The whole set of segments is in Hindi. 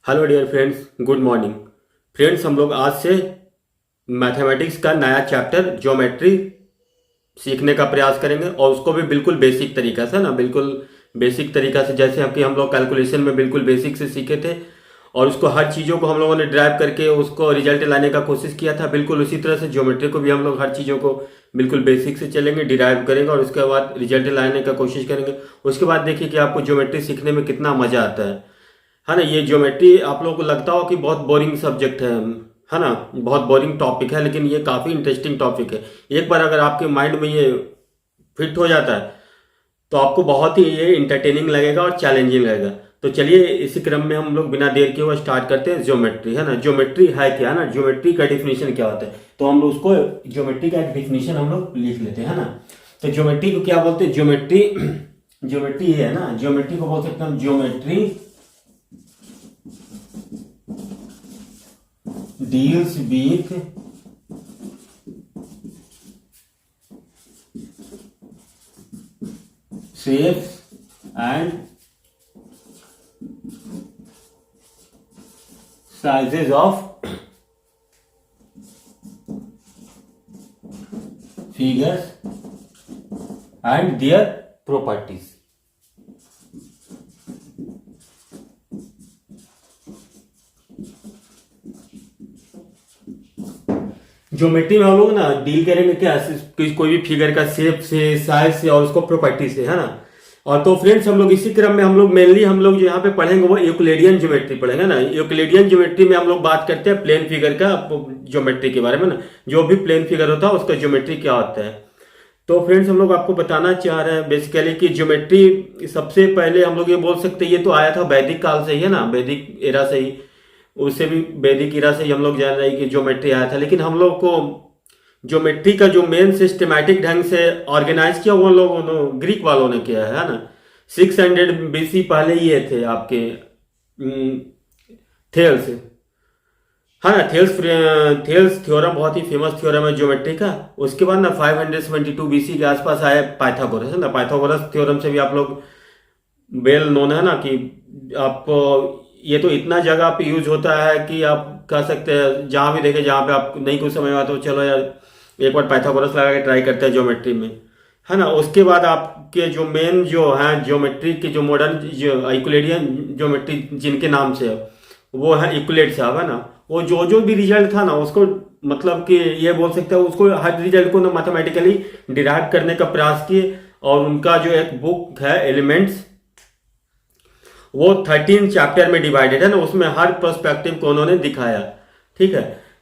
Hello dear friends, good morning. Friends, हम लोग आज से मैथमेटिक्स का नया चैप्टर ज्योमेट्री सीखने का प्रयास करेंगे और उसको भी बिल्कुल बेसिक तरीका से ना, बिल्कुल बेसिक तरीका से, जैसे हम लोग कैलकुलेशन में बिल्कुल बेसिक से सीखे थे और उसको हर चीज़ों को हम लोगों ने ड्राइव करके उसको रिजल्ट लाने का कोशिश किया था। बिल्कुल उसी तरह से ज्योमेट्री को भी हम लोग हर चीज़ों को बिल्कुल बेसिक से चलेंगे, डिराइव करेंगे और उसके बाद रिजल्ट लाने का कोशिश करेंगे। उसके बाद देखिए कि आपको ज्योमेट्री सीखने में कितना मज़ा आता है ना। ये ज्योमेट्री आप लोगों को लगता हो कि बहुत बोरिंग सब्जेक्ट है ना, बहुत बोरिंग टॉपिक है, लेकिन ये काफ़ी इंटरेस्टिंग टॉपिक है। एक बार अगर आपके माइंड में ये फिट हो जाता है तो आपको बहुत ही ये इंटरटेनिंग लगेगा और चैलेंजिंग लगेगा। तो चलिए इसी क्रम में हम लोग बिना देर किए हुए स्टार्ट करते हैं। ज्योमेट्री है ना, ज्योमेट्री है क्या, है ना, ज्योमेट्री का डिफिनीशन क्या होता है, तो हम लोग उसको ज्योमेट्री का डिफिनीशन हम लोग लिख लेते हैं ना। तो ज्योमेट्री को क्या बोलते हैं? ज्योमेट्री ज्योमेट्री है ना, ज्योमेट्री को बोल सकते हैं हम geometry deals with shapes and sizes of figures and their properties। Geometry में हम लोग ना डील करेंगे क्या, कोई भी फिगर का शेप से, साइज से और उसको प्रॉपर्टी से, है ना। और तो फ्रेंड्स, हम लोग इसी क्रम में हम लोग मेनली हम लोग जो यहाँ पे पढ़ेंगे वो यूक्लिडियन ज्योमेट्री पढ़ेंगे ना। यूक्लिडियन ज्योमेट्री में हम लोग बात करते हैं प्लेन फिगर का ज्योमेट्री के बारे में ना। जो भी प्लेन फिगर होता है उसका ज्योमेट्री क्या होता है। तो फ्रेंड्स, हम लोग आपको बताना चाह रहे हैं बेसिकली कि ज्योमेट्री सबसे पहले हम लोग ये बोल सकते हैं ये तो आया था वैदिक काल से ही, है ना, वैदिक एरा से ही, उससे भी वैदिक एरा से ही हम लोग जान रहे हैं कि ज्योमेट्री आया था। लेकिन हम लोग को ज्योमेट्री का जो मेन सिस्टमैटिक ढंग से ऑर्गेनाइज किया वो लोगों ने, ग्रीक वालों ने किया है ना। 600 BC पहले ये थे आपके थेल्स, है ना। थेल्स थ्योरम बहुत ही फेमस थ्योरम है ज्योमेट्री का। उसके बाद ना 572 BC के आसपास आए पाइथागोरस, है ना। पाइथागोरस थ्योरम से भी आप लोग वेल नोन है ना कि आपको ये तो इतना जगह पे यूज होता है कि आप कह सकते हैं जहां भी देखे, जहां पे आप नहीं कुछ समझ में आता तो चलो यार एक बार पाइथागोरस लगा के ट्राई करते हैं ज्योमेट्री में, है ना। उसके बाद आपके जो मेन जो है ज्योमेट्री के जो मॉडर्न जो यूक्लिडियन ज्योमेट्री जिनके नाम से है वो है यूक्लिड साहब, है ना। वो जो जो भी रिजल्ट था ना उसको मतलब कि ये बोल सकते हैं उसको हर रिजल्ट को ना मैथमेटिकली डिराइव करने का प्रयास किए। और उनका जो एक बुक है एलिमेंट्स, वो 13 चैप्टर में डिवाइडेड है ना, उसमें हर पर्सपेक्टिव को उन्होंने दिखाया। ठीक है,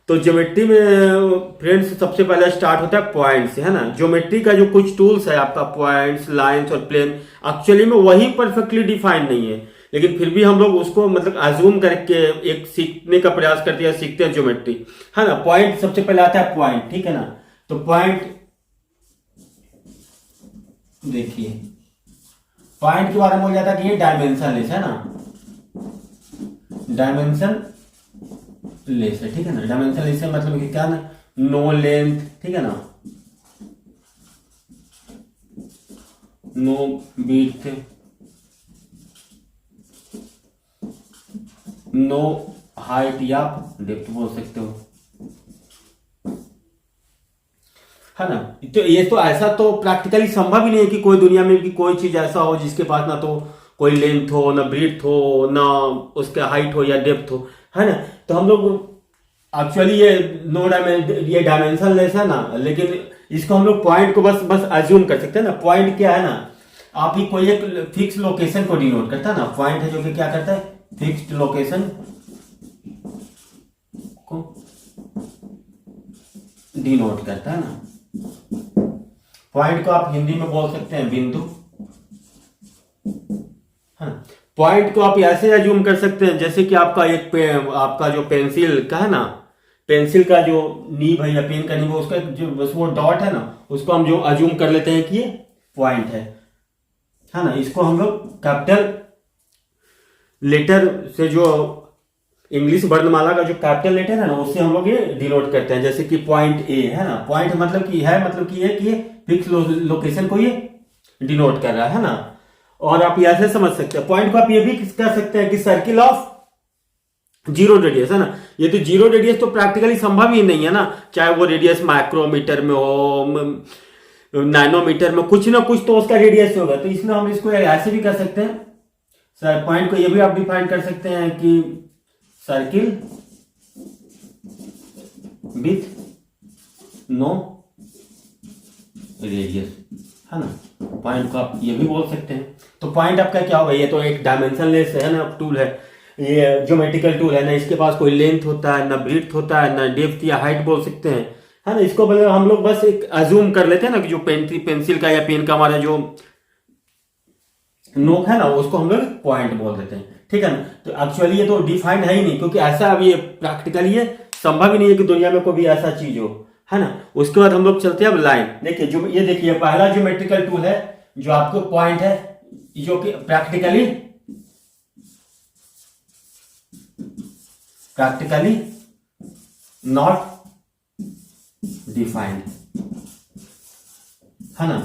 तो ज्योमेट्री में फ्रेंड्स सबसे पहले स्टार्ट होता है पॉइंट से, है ना। ज्योमेट्री का जो कुछ टूल्स है आपका पॉइंट्स, लाइंस और प्लेन, एक्चुअली में वही परफेक्टली डिफाइंड नहीं है, लेकिन फिर भी हम लोग उसको मतलब अज्यूम करके एक सीखने का प्रयास करते हैं, सीखते हैं ज्योमेट्री, है ना। पॉइंट सबसे पहले आता है पॉइंट, ठीक है ना। तो पॉइंट देखिए, पॉइंट के बारे में हो जाता है कि ये डायमेंशन लेस है ना, डायमेंशन लेस है, ठीक है ना। डायमेंशन लेस है मतलब कि क्या ना, नो लेंथ, ठीक है ना, नो विड्थ, नो हाइट या डेप्थ बोल सकते हो, है ना। तो ये तो ऐसा तो प्रैक्टिकली संभव ही नहीं है कि कोई दुनिया में भी कोई चीज ऐसा हो जिसके पास ना तो कोई लेंथ हो, ना ब्रीथ हो, ना उसका हाइट हो या डेप्थ हो, है ना। तो हम लोग एक्चुअली ये डायमेंशन लेस है ना, लेकिन इसको हम लोग पॉइंट को बस बस अज्यूम कर सकते हैं ना। पॉइंट क्या है ना, आप ही कोई एक फिक्स लोकेशन को डिनोट करता है ना। पॉइंट है जो कि क्या करता है, फिक्स्ड लोकेशन को डिनोट करता है ना। पॉइंट को आप हिंदी में बोल सकते हैं बिंदु, हाँ। पॉइंट को आप ऐसे अज्यूम कर सकते हैं जैसे कि आपका आपका जो पेंसिल का है ना, पेंसिल का जो नीब है या पेन का नीब है, उसका जो बस वो डॉट है ना, उसको हम जो अज्यूम कर लेते हैं कि ये पॉइंट है ना। इसको हम लोग कैपिटल लेटर से, जो इंग्लिश वर्णमाला का जो कैपिटल लेटर है ना, उससे हम लोग ये डिनोट करते हैं। जैसे कि पॉइंट ए है ना, पॉइंट मतलब कि है, मतलब कि ये फिक्स लोकेशन को ये डिनोट कर रहा है ना। और आप ऐसे समझ सकते हैं, पॉइंट को आप ये भी कह सकते हैं कि सर्किल ऑफ जीरो रेडियस है ना। ये तो जीरो रेडियस तो प्रैक्टिकली संभव ही नहीं है ना, चाहे वो रेडियस माइक्रोमीटर में हो, नैनोमीटर में, कुछ ना कुछ तो उसका रेडियस होगा। तो इसलिए हम इसको ऐसे भी कर सकते हैं सर, पॉइंट को ये भी आप डिफाइन कर सकते हैं कि सर्किल विथ नो रेडियस, है ना। पॉइंट को आप ये भी बोल सकते हैं। तो पॉइंट आपका क्या होगा, ये तो एक डायमेंशनलेस है ना टूल है, ये ज्योमेट्रिकल टूल है ना, इसके पास कोई लेंथ होता है ना, ब्रीथ होता है ना, डेप्थ या हाइट बोल सकते हैं, है ना। इसको मतलब हम लोग बस एक अज्यूम कर लेते हैं ना कि जो पेंसिल का या पेन का हमारा जो नोक है ना, उसको हम लोग पॉइंट बोल देते हैं, ठीक है ना। तो एक्चुअली ये तो डिफाइंड है ही नहीं, क्योंकि ऐसा अभी प्रैक्टिकली ये संभव ही नहीं है कि दुनिया में कोई भी ऐसा चीज हो, है ना। उसके बाद हम लोग चलते हैं अब लाइन। देखिए जो ये देखिए पहला ज्योमेट्रिकल टूल है जो आपको पॉइंट है, जो कि प्रैक्टिकली नॉट डिफाइंड, है ना।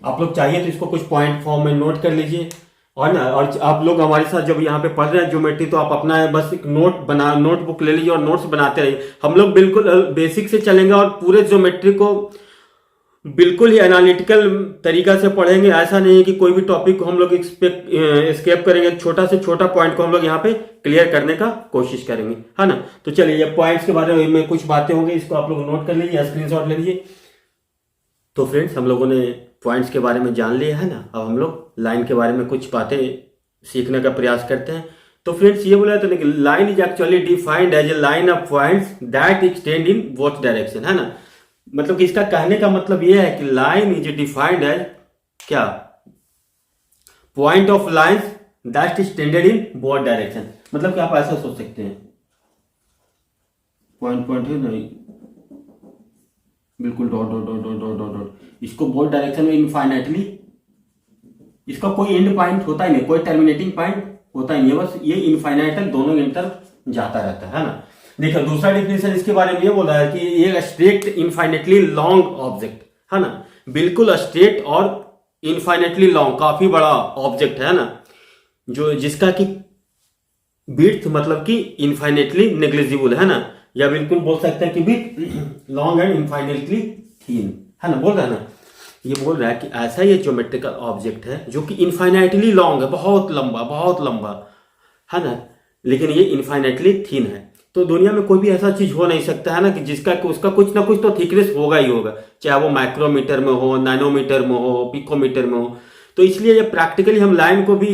आप लोग चाहिए तो इसको कुछ पॉइंट फॉर्म में नोट कर लीजिए, और ना, और आप लोग हमारे साथ जब यहाँ पे पढ़ रहे हैं ज्योमेट्री, तो आप अपना बस एक नोटबुक ले लीजिए और नोट्स बनाते रहिए। हम लोग बिल्कुल बेसिक से चलेंगे और पूरे ज्योमेट्री को बिल्कुल ही एनालिटिकल तरीका से पढ़ेंगे। ऐसा नहीं है कि कोई भी टॉपिक को हम लोग स्केप करेंगे, छोटा से छोटा पॉइंट को हम लोग यहाँ पे क्लियर करने का कोशिश करेंगे, है ना। तो चलिए ये पॉइंट्स के बारे में कुछ बातें होंगी, इसको आप लोग नोट कर लीजिए, स्क्रीनशॉट ले लीजिए। तो फ्रेंड्स हम लोगों ने पॉइंट्स के बारे में जान लिया है ना, अब हम लोग लाइन के बारे में कुछ बातें सीखने का प्रयास करते हैं। तो फ्रेंड्स ये बोला था ना कि line is actually defined as a line of points that extend in both direction, है ना। मतलब कि इसका कहने का मतलब यह है कि लाइन इज डिफाइंड एज क्या, point of lines that extended in both direction. मतलब कि आप ऐसा सोच सकते हैं, पॉइंट है नहीं, बिल्कुल dot dot dot dot dot dot, इसको बोथ डायरेक्शन में इनफाइनाइटली, इसका कोई एंड पॉइंट होता ही नहीं, कोई टर्मिनेटिंग पॉइंट होता ही नहीं, बस ये इनफाइनाइट तक दोनों एंड तक जाता रहता है ना। देखो दूसरा डिफिनेशन इसके बारे में ये बोला है कि ये स्ट्रेट इनफाइनेटली लॉन्ग ऑब्जेक्ट, है ना, बिल्कुल स्ट्रेट और इनफाइनेटली लॉन्ग, काफी बड़ा ऑब्जेक्ट है ना, जो जिसका कि विड्थ मतलब कि इनफाइनेटली नेग्लिजिबल, है ना, या बिल्कुल बोल सकते हैं कि विड्थ लॉन्ग एंड इनफाइनेटली थीन, है ना। बोल रहा है ना, ये बोल रहा है कि ऐसा ये ज्योमेट्रिकल ऑब्जेक्ट है जो कि इनफाइनाइटली लॉन्ग है, बहुत लंबा, है ना, लेकिन ये इनफाइनाइटली थीन है। तो दुनिया में कोई भी ऐसा चीज हो नहीं सकता है ना कि जिसका उसका कुछ ना कुछ तो थिकनेस होगा ही होगा, चाहे वो माइक्रोमीटर में हो, नैनोमीटर में हो, पिकोमीटर में हो। तो इसलिए ये प्रैक्टिकली हम लाइन को भी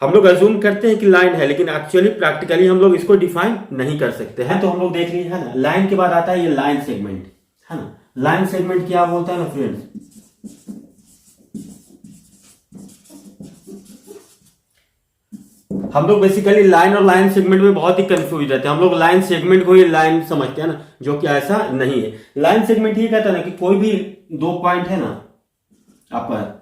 हम लोग अज्यूम करते हैं कि लाइन है, लेकिन एक्चुअली प्रैक्टिकली हम लोग इसको डिफाइन नहीं कर सकते हैं। तो हम लोग देख लीजिए, है ना। लाइन के बाद आता है ये लाइन सेगमेंट, है ना। लाइन सेगमेंट क्या बोलता है ना फ्रेंड्स, हम लोग बेसिकली लाइन और लाइन सेगमेंट में बहुत ही कंफ्यूज रहते हैं। हम लोग लाइन सेगमेंट को ही लाइन समझते हैं ना, जो कि ऐसा नहीं है। लाइन सेगमेंट ये कहता है ना कि कोई भी दो पॉइंट है ना आपका,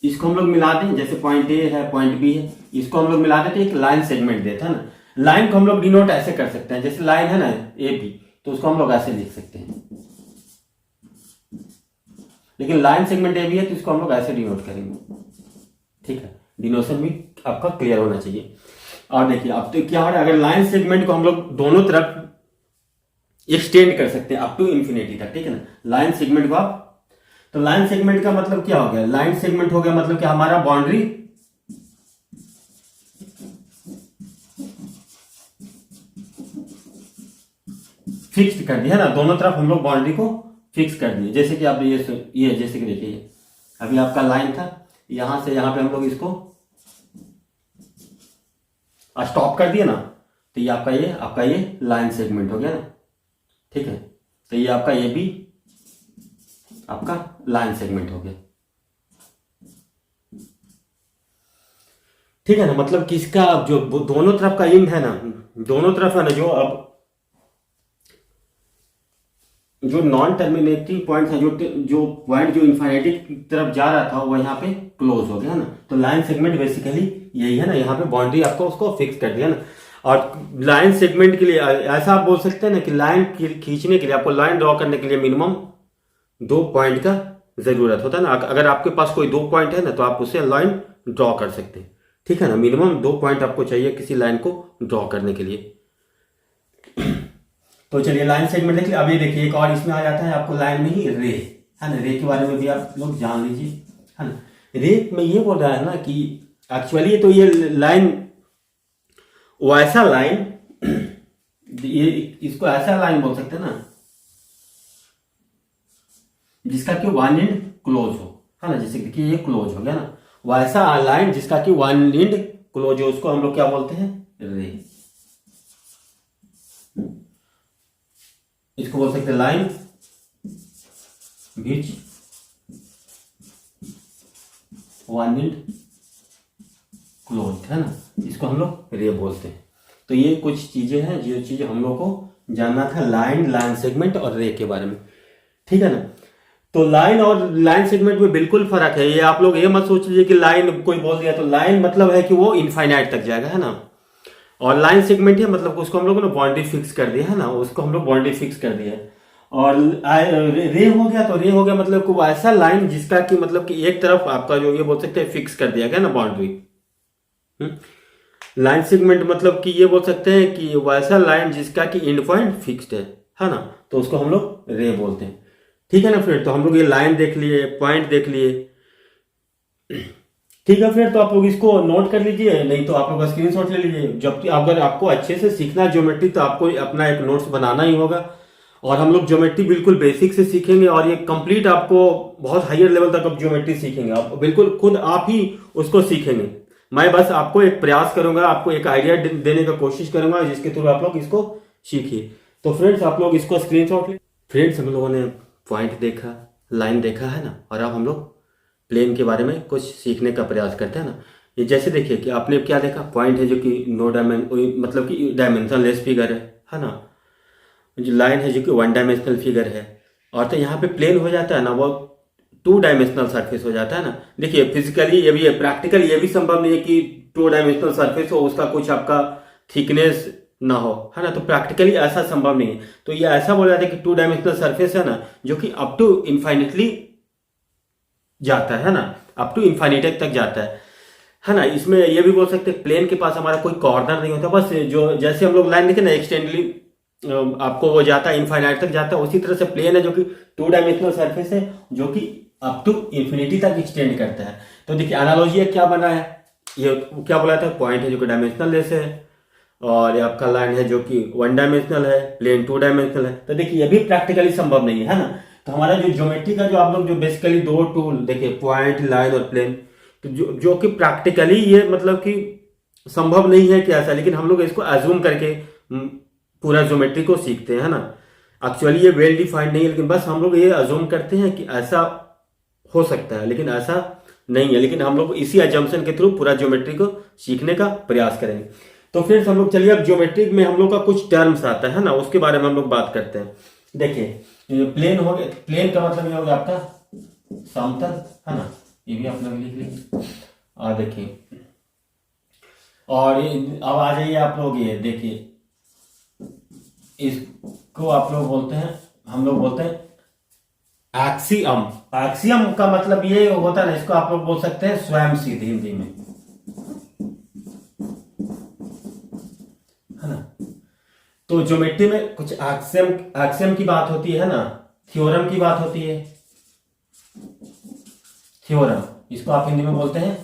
इसको हम लोग मिला दें, जैसे पॉइंट ए है, पॉइंट बी है, इसको हम लोग मिला देते हैं, एक लाइन सेगमेंट देता है ना। लाइन को हम लोग डिनोट ऐसे कर सकते हैं, जैसे लाइन है ना ए बी, तो उसको हम लोग ऐसे लिख सकते हैं, लेकिन लाइन सेगमेंट ए बी है तो इसको हम लोग ऐसे डिनोट करेंगे, ठीक है। डिनोशन भी आपका क्लियर होना चाहिए। और देखिए अब तो क्या हो रहा है, अगर लाइन सेगमेंट को हम लोग दोनों तरफ एक्सटेंड कर सकते हैं अप टू इंफिनिटी तक, ठीक है ना। लाइन सेगमेंट को आप, तो लाइन सेगमेंट का मतलब क्या हो गया, लाइन सेगमेंट हो गया मतलब कि हमारा बाउंड्री फिक्स्ड कर दिया है ना, दोनों तरफ हम लोग बाउंड्री को फिक्स कर दिए। जैसे कि आप ये जैसे कि देखिए अभी आपका लाइन था, यहां से यहां पे हम लोग इसको स्टॉप कर दिया ना, तो ये आपका ये लाइन सेगमेंट हो गया ना, ठीक है। तो ये आपका ये भी आपका लाइन सेगमेंट हो गया, ठीक है ना। मतलब कि इसका जो दोनों तरफ का एंड है ना, दोनों तरफ है ना, जो अब जो नॉन टर्मिनेटिंग पॉइंट है, जो पॉइंट जो इन्फिनिटी की तरफ जा रहा था वो यहाँ पे क्लोज हो गया ना। तो लाइन सेगमेंट बेसिकली यही है ना, यहाँ पे बाउंड्री आपको उसको फिक्स कर दिया ना। और लाइन सेगमेंट के लिए ऐसा आप बोल सकते हैं ना कि लाइन खींचने के लिए, आपको लाइन ड्रॉ करने के लिए मिनिमम 2 पॉइंट का जरूरत होता है ना। अगर आपके पास कोई 2 पॉइंट है ना, तो आप उसे लाइन ड्रॉ कर सकते हैं, ठीक है ना, मिनिमम 2 पॉइंट आपको चाहिए किसी लाइन को ड्रॉ करने के लिए। तो चलिए लाइन सेगमेंट देख लिया। अब ये देखिए एक और इसमें आ जाता है आपको लाइन में ही रे, है ना, रे के बारे में भी आप लोग जान लीजिए, है ना। रे में ये बोल रहा है ना कि एक्चुअली तो ये लाइन वैसा लाइन ये इसको ऐसा लाइन बोल सकते हैं ना जिसका कि वन एंड क्लोज हो, है ना, जैसे कि ये क्लोज हो गया ना, वैसा लाइन जिसका कि वन एंड क्लोज हो उसको हम लोग क्या बोलते हैं, रे। इसको बोल सकते हैं line which one and close, है ना, इसको हम लोग रे बोलते हैं। तो ये कुछ चीजें हैं जो चीजें हम लोग को जानना था लाइन सेगमेंट और रे के बारे में, ठीक है ना। तो लाइन और लाइन सेगमेंट में बिल्कुल फर्क है। ये आप लोग ये मत सोच लीजिए कि लाइन कोई बोल दिया तो लाइन मतलब है कि वो इनफाइनाइट तक जाएगा, है ना, और लाइन सेगमेंट है मतलब उसको हम लोग ने बाउंड्री फिक्स कर दिया, है ना, उसको हम लोग बाउंड्री फिक्स कर दिया है। और रे हो गया तो रे हो गया मतलब को ऐसा लाइन जिसका कि मतलब कि एक तरफ आपका जो ये बोल सकते हैं फिक्स कर दिया गया ना बाउंड्री। लाइन सेगमेंट मतलब कि ये बोल सकते हैं कि वैसा लाइन जिसका कि एंड पॉइंट फिक्स्ड है ना, तो उसको हम लोग रे बोलते हैं, ठीक है ना फ्रेंड। तो हम लोग ये लाइन देख लिए, पॉइंट देख लिए, ठीक है फ्रेंड। तो आप लोग इसको नोट कर लीजिए, नहीं तो आप लोग स्क्रीनशॉट ले लीजिए। जब अगर आपको अच्छे से सीखना है ज्योमेट्री तो आपको अपना एक नोट्स बनाना ही होगा, और हम लोग ज्योमेट्री बिल्कुल बेसिक से सीखेंगे और ये कंप्लीट आपको बहुत हायर लेवल तक आप ज्योमेट्री सीखेंगे, आप बिल्कुल खुद आप ही उसको सीखेंगे। मैं बस आपको एक प्रयास करूंगा, आपको एक आइडिया देने का कोशिश करूंगा जिसके थ्रू आप लोग इसको सीखिए। तो फ्रेंड्स आप लोग इसको स्क्रीनशॉट ले। फ्रेंड्स हम लोगों ने पॉइंट देखा, लाइन देखा, है ना, और अब हम लोग प्लेन के बारे में कुछ सीखने का प्रयास करते हैं ना। ये जैसे देखिए कि आपने क्या देखा, पॉइंट है जो कि नो मतलब कि डायमेंशनलेस फिगर है ना, जो लाइन है जो कि वन डायमेंशनल फिगर है, और तो यहाँ पे प्लेन हो जाता है ना, वो 2 डायमेंशनल सरफेस हो जाता है ना। देखिए फिजिकली ये भी है, प्रैक्टिकली ये भी संभव नहीं है कि 2 डायमेंशनल सरफेस हो उसका कुछ आपका थिकनेस ना हो, है ना, तो प्रैक्टिकली ऐसा संभव नहीं है। तो ये ऐसा बोला जाता है कि 2 डायमेंशनल सरफेस है ना जो कि अप टू इनफाइनिटली जाता है ना, अप टू इनफाइनिटी तक जाता है ना। इसमें ये भी बोल सकते हैं प्लेन के पास हमारा कोई कॉर्नर नहीं होता, बस जो जैसे हम लोग लाइन देखे ना एक्सटेंडली आपको वो जाता है इनफाइनाइट तक जाता है, उसी तरह से प्लेन है जो कि 2 डायमेंशनल सरफेस है जो कि अप टू इंफिनिटी तक एक्सटेंड करता है। तो देखिए एनालॉजी क्या बना है, ये क्या बोला था, पॉइंट है जो कि डायमेंशनल लेस है, और ये आपका लाइन है जो कि 1 डायमेंशनल है, प्लेन 2 डायमेंशनल है। तो देखिए ये भी प्रैक्टिकली संभव नहीं है ना। तो हमारा जो ज्योमेट्री का जो आप लोग जो बेसिकली 2 टूल देखिए, पॉइंट, लाइन और प्लेन, तो जो कि प्रैक्टिकली ये मतलब कि संभव नहीं है कि ऐसा, लेकिन हम लोग इसको एज्यूम करके पूरा ज्योमेट्री को सीखते हैं, है ना। एक्चुअली ये वेल डिफाइंड नहीं है, लेकिन बस हम लोग ये अज्यूम करते हैं कि ऐसा हो सकता है, लेकिन ऐसा नहीं है। लेकिन हम लोग इसी अजम्पशन के थ्रू पूरा ज्योमेट्री को सीखने का प्रयास करेंगे। तो फ्रेंड्स हम लोग चलिए अब ज्योमेट्री में हम लोग का कुछ टर्म्स आता है ना, उसके बारे में हम लोग बात करते हैं। देखिए प्लेन हो गया, प्लेन का मतलब ये हो गया आपका समतल, है ना, ये भी आप लोग लिख लीजिए। और देखिए, और अब आ जाइए आप लोग, ये देखिए इसको आप लोग बोलते हैं, हम लोग बोलते हैं एक्सियम। एक्सियम का मतलब ये होता है ना, इसको आप लोग बोल सकते हैं स्वयं सिद्ध हिंदी में, है ना। तो ज्योमेट्री में कुछ एक्सियम की बात होती है ना, थ्योरम की बात होती है, थ्योरम इसको आप हिंदी में बोलते हैं।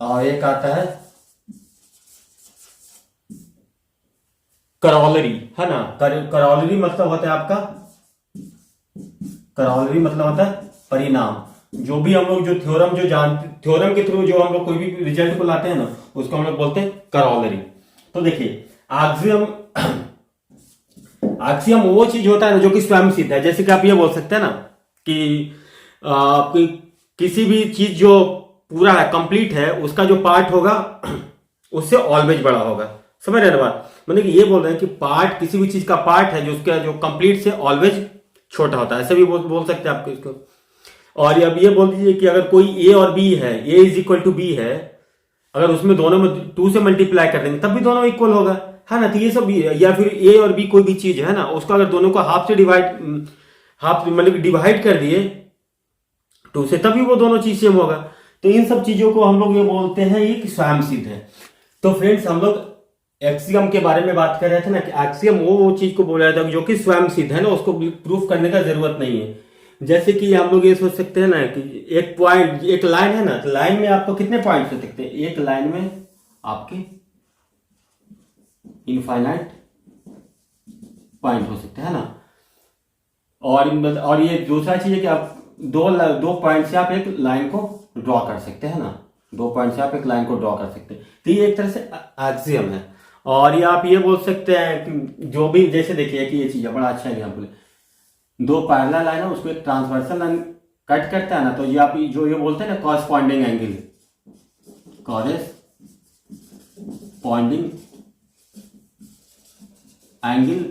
और एक आता है करोलरी, है ना। करोलरी मतलब होता है आपका, करोलरी मतलब होता है परिणाम। जो भी हम लोग जो थ्योरम जो जानते, थ्योरम के थ्रू जो हम लोग कोई भी रिजल्ट को लाते हैं ना, उसको हम लोग बोलते हैं करोलरी। तो देखिए एक्सियम, एक्सियम वो चीज होता है ना जो कि स्वयं सिद्ध है। जैसे कि आप ये बोल सकते हैं ना कि किसी भी चीज जो पूरा है, कंप्लीट है, उसका जो पार्ट होगा उससे ऑलवेज बड़ा होगा। समझ रहे हैं बात, मतलब कि ये बोल रहे हैं कि पार्ट, किसी भी चीज का पार्ट है जो उसका जो कंप्लीट से ऑलवेज छोटा होता है, ऐसे भी बोल सकते हैं आपको इसको। और अब ये बोल दीजिए कि अगर कोई ए और बी है, ए इज इक्वल टू बी है, अगर उसमें दोनों में 2 से मल्टीप्लाई कर देंगे तब भी दोनों इक्वल होगा, है ना। तो ये सब, या फिर ए और बी कोई भी चीज है ना, उसको अगर दोनों को हाफ से डिवाइड, हाफ मतलब डिवाइड कर दिए टू से, तभी वो दोनों चीज सेम होगा। तो इन सब चीजों को हम लोग ये बोलते हैं ये कि स्वयं सिद्ध है। तो फ्रेंड्स हम लोग एक्सियम के बारे में बात कर रहे थे ना कि एक्सियम वो चीज को बोला जाता है जो कि स्वयं सिद्ध है ना, उसको प्रूफ करने का जरूरत नहीं है। जैसे कि हम लोग ये सोच सकते हैं ना कि एक पॉइंट, एक लाइन है ना, तो लाइन में आपको कितने पॉइंट हो सकते हैं? एक लाइन में आपके इनफाइनाइट पॉइंट हो सकते हैं ना। और ये दूसरा चीज है कि आप दो पॉइंट से आप एक लाइन को ड्रॉ कर सकते हैं ना, 2 पॉइंट से आप एक लाइन को ड्रॉ कर सकते हैं। तो ये एक तरह से एक्सियम है। और ये आप ये बोल सकते हैं कि जो भी, जैसे देखिए कि ये चीज है, बड़ा अच्छा एग्जाम्पल है, 2 पैरेलल लाइन है उसको एक ट्रांसवर्सल लाइन कट करता है ना, तो ये आप जो ये बोलते हैं ना कॉरस्पॉन्डिंग एंगल, कॉरस्पॉन्डिंग एंगल,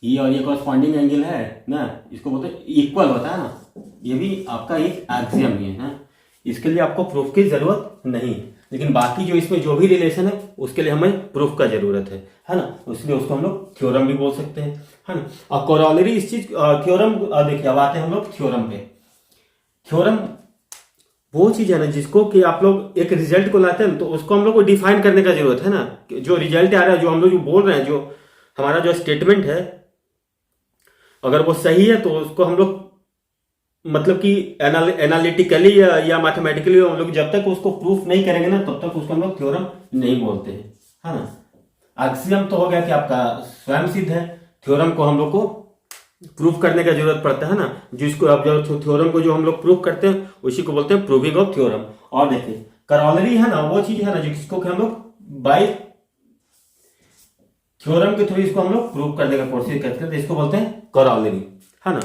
ये और ये कॉरस्पॉन्डिंग एंगल है ना, इसको बोलते हैं इक्वल होता है ना, ये भी आपका एक एक्सियम ही है ना। इसके लिए आपको प्रूफ की जरूरत नहीं है, लेकिन बाकी जो इसमें जो भी रिलेशन है उसके लिए हमें प्रूफ का जरूरत है ना, इसलिए उसको हम लोग थ्योरम भी बोल सकते हैं, है ना। और कोरोलरी इस चीज थ्योरम, देखिए अब आते हैं हम लोग थ्योरम पे। थ्योरम वो चीज है ना जिसको कि आप लोग एक रिजल्ट को लाते हैं तो उसको हम लोग को डिफाइन करने का जरूरत है ना, जो रिजल्ट आ रहा है, जो हम लोग जो बोल रहे हैं, जो हमारा जो स्टेटमेंट है, अगर वो सही है तो उसको हम लोग मतलब कि एनालिटिकली या मैथमेटिकली हम लोग जब तक उसको प्रूफ नहीं करेंगे ना तब तक उसको हम लोग थ्योरम नहीं बोलते हैं, है ना। एक्सियम तो हो गया कि आपका स्वयं सिद्ध है, थ्योरम को हम लोग को प्रूफ करने का जरूरत पड़ता है ना, जिसको अब जो थ्योरम को जो हम लोग प्रूफ करते हैं उसी को बोलते हैं प्रूविंग ऑफ थ्योरम। और देखिए करोलरी है ना, वो चीज है ना जिसको हम लोग बाय थ्योरम के थ्रू इसको हम लोग प्रूव करने का कोशिश करते हैं, तो इसको बोलते हैं करोलरी, है ना।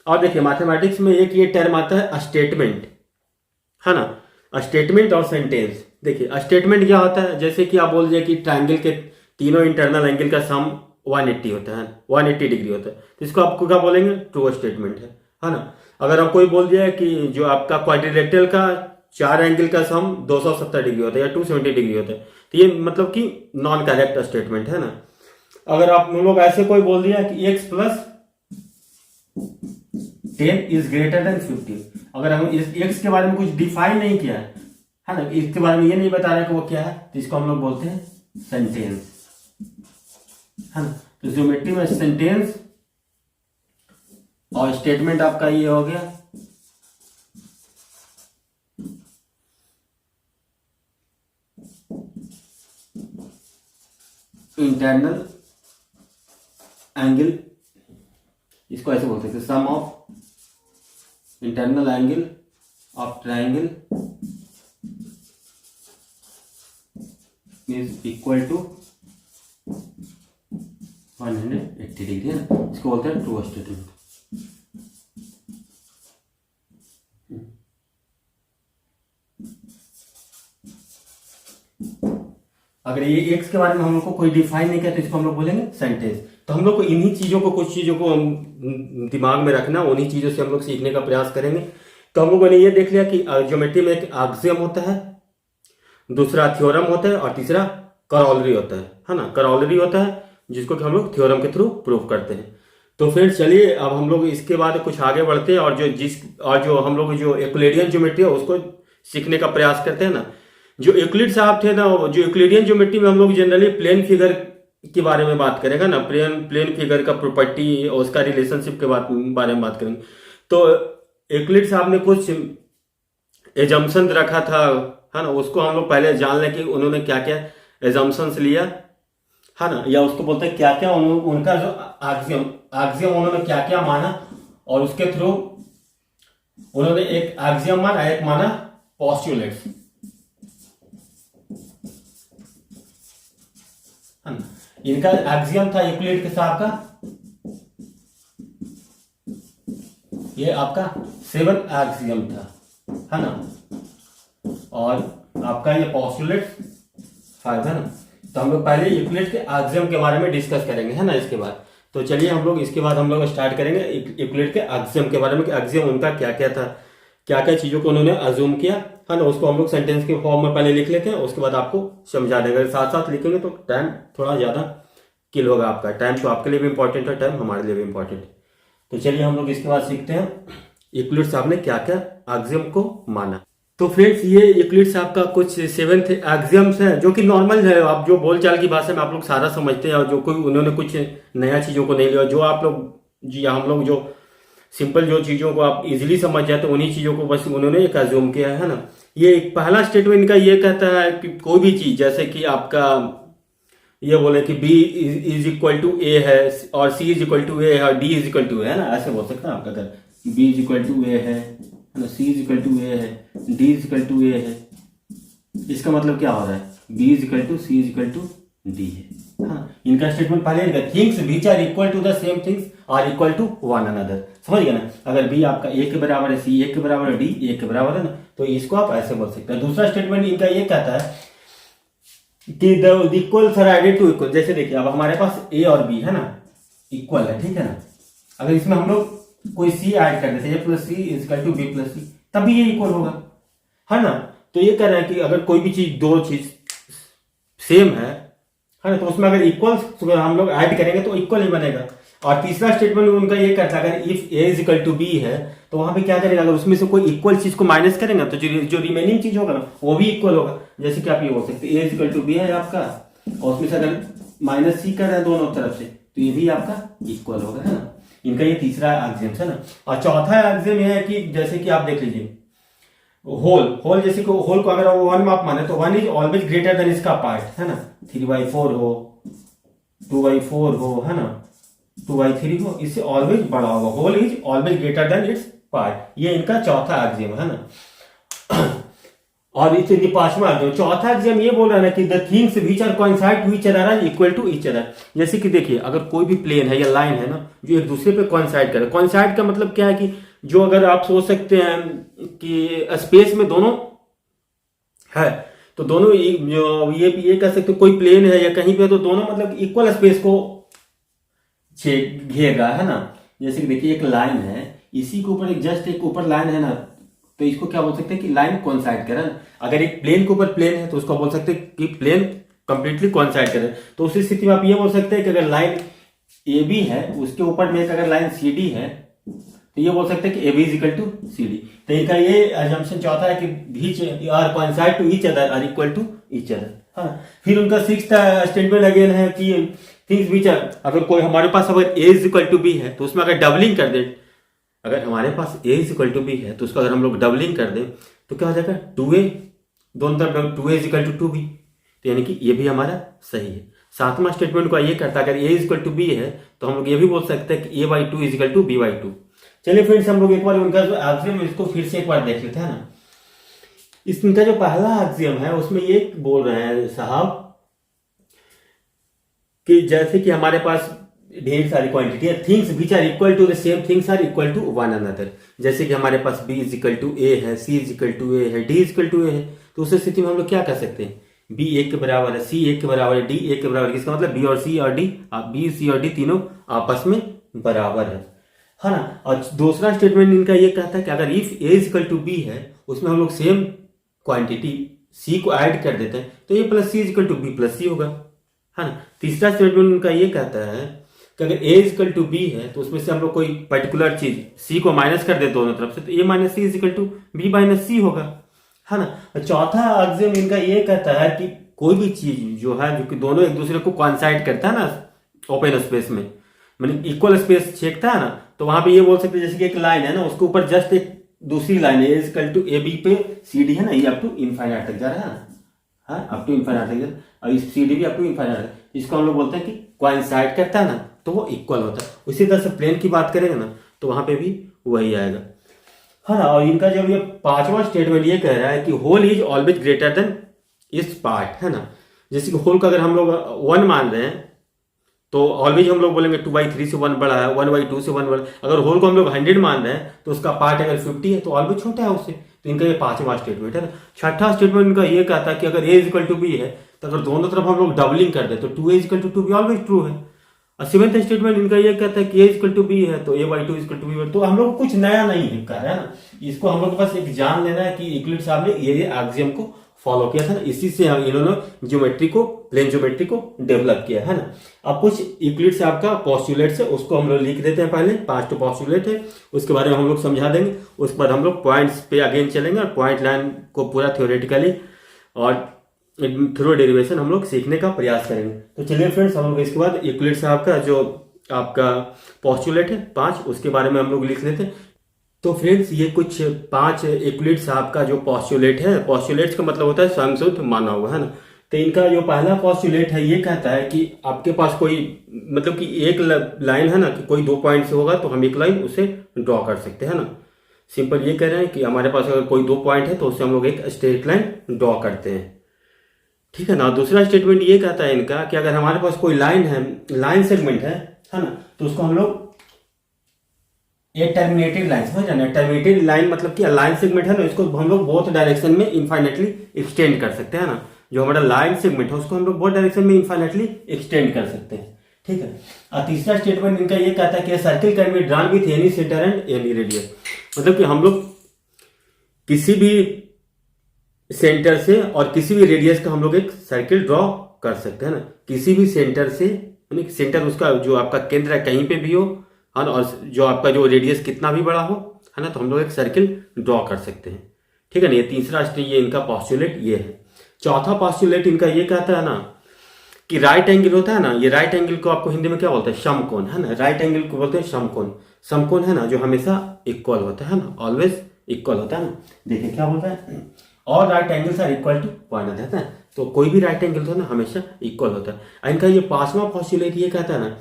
और देखिए मैथमेटिक्स में एक ये टर्म आता है स्टेटमेंट, है ना। स्टेटमेंट और सेंटेंस। देखिए स्टेटमेंट क्या होता है, जैसे कि आप बोल दिए कि ट्रायंगल के तीनों इंटरनल एंगल का सम 180 होता है, 180 डिग्री होता है, तो इसको आपको क्या बोलेंगे? ट्रू स्टेटमेंट है ना। अगर हम कोई बोल दिया कि जो आपका क्वाड्रिलेटरल का 4 एंगल का सम 270 डिग्री होता है या 270 डिग्री होता है, तो ये मतलब कि नॉन करेक्ट स्टेटमेंट है ना। अगर आप लोग ऐसे कोई बोल दिया कि x + 10 इज ग्रेटर देन 15, अगर हम इस x के बारे में कुछ डिफाइन नहीं किया है ना, इसके बारे में ये नहीं बता रहा कि वो क्या है, तो इसको हम लोग बोलते हैं सेंटेंस, है ना। तो ज्योमेट्री में सेंटेंस और स्टेटमेंट आपका ये हो गया इंटरनल एंगल, इसको ऐसे बोल सकते हैं sum of internal angle of triangle is equal to 180 degree, है ना। इसको बोलते हैं ट्रू स्टेटमेंट। अगर ये x के बारे में हम लोग को कोई डिफाइन नहीं किया तो इसको हम लोग बोलेंगे सेंटेंस। तो हम लोग को इन्हीं चीजों को, कुछ चीजों को हम दिमाग में रखना, उन्हीं चीजों से हम लोग सीखने का प्रयास करेंगे। तो हम लोगों ने ये देख लिया कि ज्योमेट्री में एक एक्सियम होता है, दूसरा थ्योरम होता है और तीसरा करोलरी होता है ना। करोलरी होता है जिसको कि हम लोग थ्योरम के थ्रू प्रूव करते हैं। तो फिर चलिए अब हम लोग इसके बाद कुछ आगे बढ़ते हैं और जो हम लोग जो यूक्लिडियन ज्योमेट्री है उसको सीखने का प्रयास करते हैं ना। जो यूक्लिड साहब थे ना, जो यूक्लिडियन ज्योमेट्री में हम लोग जनरली प्लेन फिगर के बारे में बात करेगा ना, प्लेन फिगर का प्रॉपर्टी और उसका रिलेशनशिप के बारे में बात करेंगे। तो यूक्लिड साहब ने कुछ एजम्पशन रखा था, है ना, उसको हम लोग पहले जान लें कि उन्होंने क्या क्या एजम्पशंस लिया, है ना, या उसको बोलते हैं क्या क्या उनका जो एक्सियम उन्होंने क्या क्या माना, और उसके थ्रू उन्होंने एक एक्सियम माना, एक माना पोस्टुलेट्स, इनका एक्सियम था यूक्लिड के साथ का, ये आपका 7 एक्सियम था, है ना, और आपका ये पोस्टुलेट्स 5 है ना। तो हम लोग पहले यूक्लिड के एक्सियम के बारे में डिस्कस करेंगे, है ना, इसके बाद। तो चलिए हम लोग इसके बाद हम लोग स्टार्ट करेंगे यूक्लिड के एक्सियम के बारे में कि एक्सियम उनका क्या क्या था, क्या क्या चीजों को उन्होंने अज्यूम किया, है ना। उसको हम लोग सेंटेंस के फॉर्म में पहले लिख लेते हैं, उसके बाद आपको समझा देंगे। साथ साथ लिखेंगे तो टाइम थोड़ा ज्यादा किल होगा आपका। टाइम तो आपके लिए भी इंपॉर्टेंट है, टाइम हमारे लिए भी इंपॉर्टेंट है। तो चलिए हम लोग इसके बाद सीखते हैं यूक्लिड साहब ने क्या क्या एक्सियम को माना। तो फ्रेंड्स ये यूक्लिड साहब का कुछ 7th एक्सियम्स है जो कि नॉर्मल है, आप जो बोलचाल की भाषा में आप लोग सारा समझते हैं, और जो कोई उन्होंने कुछ नया चीज़ों को नहीं लिया, जो आप लोग जी हम लोग जो सिंपल जो चीज़ों को आप इजीली समझ जाते हैं उन्हीं चीज़ों को बस उन्होंने एक अज्यूम किया है ना। ये एक पहला स्टेटमेंट इनका ये कहता है कि कोई भी चीज़ जैसे कि आपका ये बोले कि B is equal to A है और C is equal to A है और D is equal to A है ना, ऐसे बोल सकते हैं आप। अगर B is equal to A है ना, C is equal to A है, D is equal to A है, इसका मतलब क्या हो रहा है, B is equal to C is equal to D है। हाँ, इनका स्टेटमेंट पहले इनका things which are equal to the same things are equal to one another, समझ गए ना। अगर B आपका A के बराबर है, C A के बराबर है, D A के बराबर है ना, तो इसको आप ऐसे बोल सकते हैं। दूसरा स्टेटमेंट इनका ये कहता है कि the equals are added to equal. जैसे देखिए अब हमारे पास A और B है ना, इक्वल है, ठीक है ना। अगर इसमें हम लोग कोई C ऐड कर देते हैं, A plus C is equal to B plus C, तभी ये इक्वल होगा, है ना। तो ये कह रहे हैं कि अगर कोई भी चीज, दो चीज सेम है ना, तो उसमें अगर इक्वल्स हम लोग ऐड करेंगे तो इक्वल ही बनेगा। और तीसरा स्टेटमेंट उनका ये करता है अगर if A is equal to B है तो वहां पे क्या करेगा, अगर उसमें से कोई इक्वल चीज को माइनस करेंगे तो जो रिमेनिंग चीज होगा ना वो भी इक्वल होगा। जैसे कि आप ये बोल सकते हैं A is equal to B है आपका, और उसमें से अगर माइनस C कर रहे हैं दोनों तरफ से तो ये भी आपका इक्वल होगा, है ना। इनका ये तीसरा एक्सियम है ना। और चौथा एक्सियम ये है कि जैसे कि आप देख लीजिए होल जैसे कि होल को अगर वन में आप माने तो one is always greater then इसका पार्ट, है ना। 3/4 हो, 2/4 हो, है ना, 2/3 हो, इससे ऑलवेज बड़ा होगा। Whole is always greater than its part, ये इनका चौथा एक्सियम है ना। और इसे पांचवा एक्सियम, चौथा एक्सियम ये बोल रहा है ना कि the things which are coincide to each other are equal to each other. जैसे कि देखिए अगर कोई भी प्लेन है या लाइन है ना जो एक दूसरे पे कोइंसाइड करे, कोइंसाइड का मतलब क्या है कि जो अगर आप सोच सकते हैं कि स्पेस में दोनों है तो दोनों ये कह सकते कोई प्लेन है या कहीं पे तो दोनों मतलब इक्वल स्पेस को घेर रहा है ना। जैसे कि देखिए एक लाइन है, इसी के ऊपर एक जस्ट एक ऊपर लाइन है ना, तो इसको क्या बोल सकते हैं कि लाइन कोइंसाइड करे। अगर एक प्लेन के ऊपर प्लेन है तो उसको बोल सकते हैं कि प्लेन कंप्लीटली कोइंसाइड करे। तो उस स्थिति में आप ये बोल सकते हैं कि अगर लाइन ए बी है उसके ऊर में अगर लाइन सी डी है तो ये बोल सकते हैं कि A B is equal to C D. तो इनका ये अजम्पशन चौथा है कि which are coincide to each other are equal to each other. हाँ, फिर उनका सिक्स्थ स्टेटमेंट अगेन है कि थिंग्स विच आर, अगर कोई हमारे पास अगर ए इज इक्वल टू बी है तो उसमें अगर डबलिंग कर दे, अगर हमारे पास ए इज इक्वल टू बी है तो उसको अगर हम लोग डबलिंग कर दें तो क्या हो जाएगा 2a, दोनों तरफ 2a is equal to 2b, तो यानी कि ये भी हमारा सही है। सातवां स्टेटमेंट को ये करता है अगर a is equal to b है तो हम लोग ये भी बोल सकते हैं कि a/2 is equal to b/2। चलिए फ्रेंड्स हम लोग एक बार उनका जो एक्सियम है इसको फिर से एक बार देख लेते हैं ना। इनका जो पहला एक्सियम है उसमें ये बोल रहे हैं साहब कि जैसे कि हमारे पास ढेर सारी क्वांटिटी है, things which are equal to the same things are equal to one another. जैसे कि हमारे पास b is equal to A है, c is equal to A है, d is equal to A है, तो उस स्थिति में हम लोग क्या कर सकते हैं, b एक के बराबर है, c एक के बराबर है, d एक के बराबर है। इसका मतलब b और c और d, b c और d तीनों आपस में बराबर है ना। और दूसरा स्टेटमेंट इनका ये कहता है कि अगर if a is equal to b है उसमें हम लोग सेम क्वांटिटी c को ऐड कर देते हैं तो a plus C is equal to b plus C होगा, है ना। तीसरा स्टेटमेंट उनका ये कहता है कि अगर a is equal to b है तो उसमें से हम लोग कोई पर्टिकुलर चीज c को माइनस कर दे दोनों तरफ से तो a minus C is equal to b minus C होगा, है ना। चौथा एक्सियम इनका ये कहता है कि कोई भी चीज जो है जो कि दोनों एक दूसरे को कोइंसाइड करता है ना ओपन स्पेस में, मतलब इक्वल स्पेस छेकता है ना, तो वहां पे ये बोल सकते हैं जैसे कि एक लाइन है ना उसके ऊपर जस्ट एक दूसरी लाइन है is equal to A B पे सी डी है ना, ये अप टू इनफाइनाइट तक जा रहा है ना, हाँ अप टू इनफाइनाइट तक जा रहा है, और इस सी डी भी अप टू इनफाइनाइट, इसको हम लोग बोलते हैं कि कोइंसाइड करता है ना तो वो इक्वल होता है। उसी तरह से प्लेन की बात करेंगे ना तो वहां पे भी वही आएगा, है ना। और इनका जब ये पांचवा स्टेटमेंट ये कह रहा है कि whole is always greater than इस पार्ट, है ना। जैसे कि होल का अगर हम लोग 1 मान रहे हैं तो ऑलवेज हम लोग बोलेंगे 2/3 से 1 बड़ा है, 1/2 से 1 बड़ा। अगर होल को हम लोग 100 मान रहे हैं तो उसका पार्ट अगर 50 है तो ऑलवेज छोटा है उससे, तो इनका ये पांचवा स्टेटमेंट है ना। छठा स्टेटमेंट इनका ये कहता है कि अगर a is equal to b है तो अगर दोनों तरफ हम लोग डबलिंग कर दे तो 2a is equal to 2b always true है। और सेवेंथ स्टेटमेंट इनका ये कहता है कि a is equal to b है तो a/2 is equal to b। तो हम लोग कुछ नया नहीं है कह रहे हैं ना, इसको हम लोग बस एक जान लेना है कि यूक्लिड साहब ने ये एक्सियम को फॉलो किया था ना, इसी से इन्होंने ज्योमेट्री को, प्लेन ज्योमेट्री को डेवलप किया है ना। अब कुछ यूक्लिड से आपका पॉस्टुलेट्स है, उसको हम लोग लिख देते हैं। पहले 5 तो पॉस्टुलेट है, उसके बारे में हम लोग समझा देंगे। उसके बाद हम लोग पॉइंट्स पे अगेन चलेंगे और पॉइंट लाइन को पूरा थ्योरेटिकली और थ्रू डेरिवेशन हम लोग सीखने का प्रयास करेंगे। तो चलिए फ्रेंड्स, हम लोग इसके बाद यूक्लिड से आपका जो आपका पॉस्टुलेट है 5, उसके बारे में हम लोग लिख लेते हैं। तो फ्रेंड्स, ये कुछ 5 यूक्लिड्स आपका जो पॉस्टुलेट है, पॉस्टुलेट्स का मतलब होता है स्वयं सिद्ध माना हुआ, है ना। तो इनका जो पहला पॉस्टुलेट है ये कहता है कि आपके पास कोई मतलब कि एक लाइन है ना, कि कोई 2 पॉइंट से होगा तो हम एक लाइन उसे ड्रॉ कर सकते हैं ना। सिंपल ये कह रहे हैं कि हमारे पास अगर कोई 2 पॉइंट है तो उससे हम लोग एक स्ट्रेट लाइन ड्रॉ करते हैं, ठीक है ना। दूसरा स्टेटमेंट ये कहता है इनका कि अगर हमारे पास कोई लाइन है, लाइन सेगमेंट है ना, तो उसको हम लोग एक टर्मिनेटेड लाइन, समझ जाना। टर्मिनेटेड लाइन मतलब कि लाइन सेगमेंट है ना, इसको हम लोग बोथ डायरेक्शन में इनफाइनेटली एक्सटेंड कर सकते हैं ना। जो हमारा लाइन सेगमेंट है उसको हम लोग बोथ डायरेक्शन में इनफाइनेटली एक्सटेंड कर सकते हैं, ठीक है। और तीसरा स्टेटमेंट इनका ये कहता है कि circle can be drawn with any centre and any radius, मतलब कि हम लोग किसी भी सेंटर से और किसी भी रेडियस का हम लोग एक सर्किल ड्रॉ कर सकते हैं ना। किसी भी सेंटर से, यानी सेंटर उसका जो आपका केंद्र है कहीं पे भी हो, है ना, और जो आपका जो रेडियस कितना भी बड़ा हो, है ना, तो हम लोग एक सर्किल ड्रॉ कर सकते हैं, ठीक है ना। ये तीसरा ये इनका पॉस्टुलेट ये है। चौथा पॉस्टुलेट इनका ये कहता है ना कि राइट एंगल होता है ना, ये राइट एंगल को आपको हिंदी में क्या बोलते हैं, समकोण, है ना। राइट एंगल को बोलते हैं समकोण। समकोण है ना जो हमेशा इक्वल होता है ना, ऑलवेज इक्वल होता है ना। देखिए क्या बोलता है, और right angles are equal to one another, है। तो कोई भी राइट एंगल तो ना हमेशा इक्वल होता है। इनका ये 5वां पॉस्टुलेट ये कहता है ना,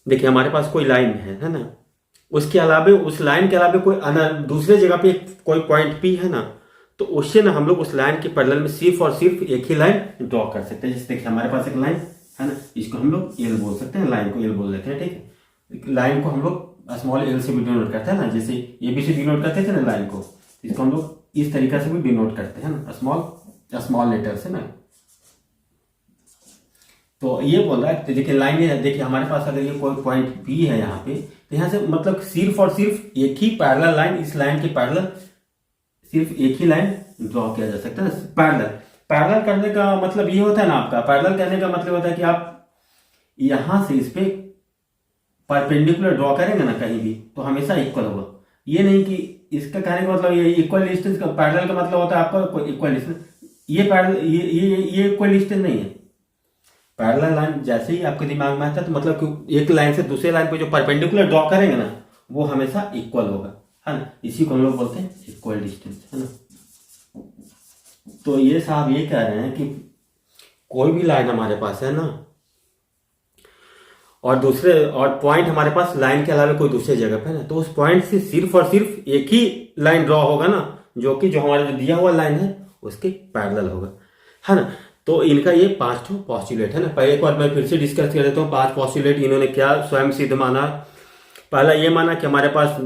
देखिए हमारे पास कोई लाइन है ना, उसके अलावा उस लाइन के अलावा कोई दूसरे जगह पे कोई पॉइंट पी है ना, तो उससे ना हम लोग उस लाइन के पैरेलल में सिर्फ और सिर्फ एक ही लाइन ड्रॉ कर सकते हैं। जैसे देखिए हमारे पास एक लाइन है ना, इसको हम लोग एल बोल सकते हैं, लाइन को एल बोल देते हैं, ठीक है। लाइन को हम लोग स्मॉल एल से भी डिनोट करते हैं ना, जैसे ए बी से डिनोट करते थे ना लाइन को, इसको हम लोग इस तरीका से भी डिनोट करते हैं ना, स्मॉल लेटर से ना। तो ये बोल रहा है, देखिए लाइन है, देखिए हमारे पास अगर ये कोई पॉइंट बी है यहाँ पे, तो यहाँ से मतलब सिर्फ और सिर्फ एक ही पैरेलल लाइन, इस लाइन के पैरेलल सिर्फ एक ही लाइन ड्रॉ किया जा सकता है। पैरेलल करने का मतलब ये होता है ना, आपका पैरेलल करने का मतलब होता है कि आप यहां से इस पे परपेंडिकुलर ड्रॉ करेंगे ना कहीं भी, तो हमेशा इक्वल होगा। ये नहीं कि इसका कहने का मतलब ये इक्वल डिस्टेंस का, पैरेलल का मतलब होता है आपका इक्वल डिस्टेंस। ये पैरेलल ये इक्वल डिस्टेंस नहीं है। पैरेलल लाइन जैसे ही आपके दिमाग में आता है तो मतलब कि एक लाइन से दूसरे लाइन पे जो परपेंडिकुलर ड्रॉ करेंगे ना, वो हमेशा इक्वल होगा, है ना। इसी को हम लोग बोलते हैं इक्वल डिस्टेंस, है ना। तो ये साहब ये कह रहे हैं कि कोई भी लाइन हमारे पास है ना, और पॉइंट हमारे पास लाइन के अलावा कोई दूसरी जगह पे है ना, तो उस पॉइंट से सिर्फ और सिर्फ एक ही लाइन ड्रॉ होगा ना, जो कि जो हमारा जो दिया हुआ लाइन है उसके पैरेलल होगा, है ना। तो इनका ये 5 पॉस्टुलेट है ना। पहले एक बार मैं फिर से डिस्कस कर देता हूँ 5 पॉस्टुलेट इन्होंने क्या स्वयं सिद्ध माना। पहला ये माना कि हमारे पास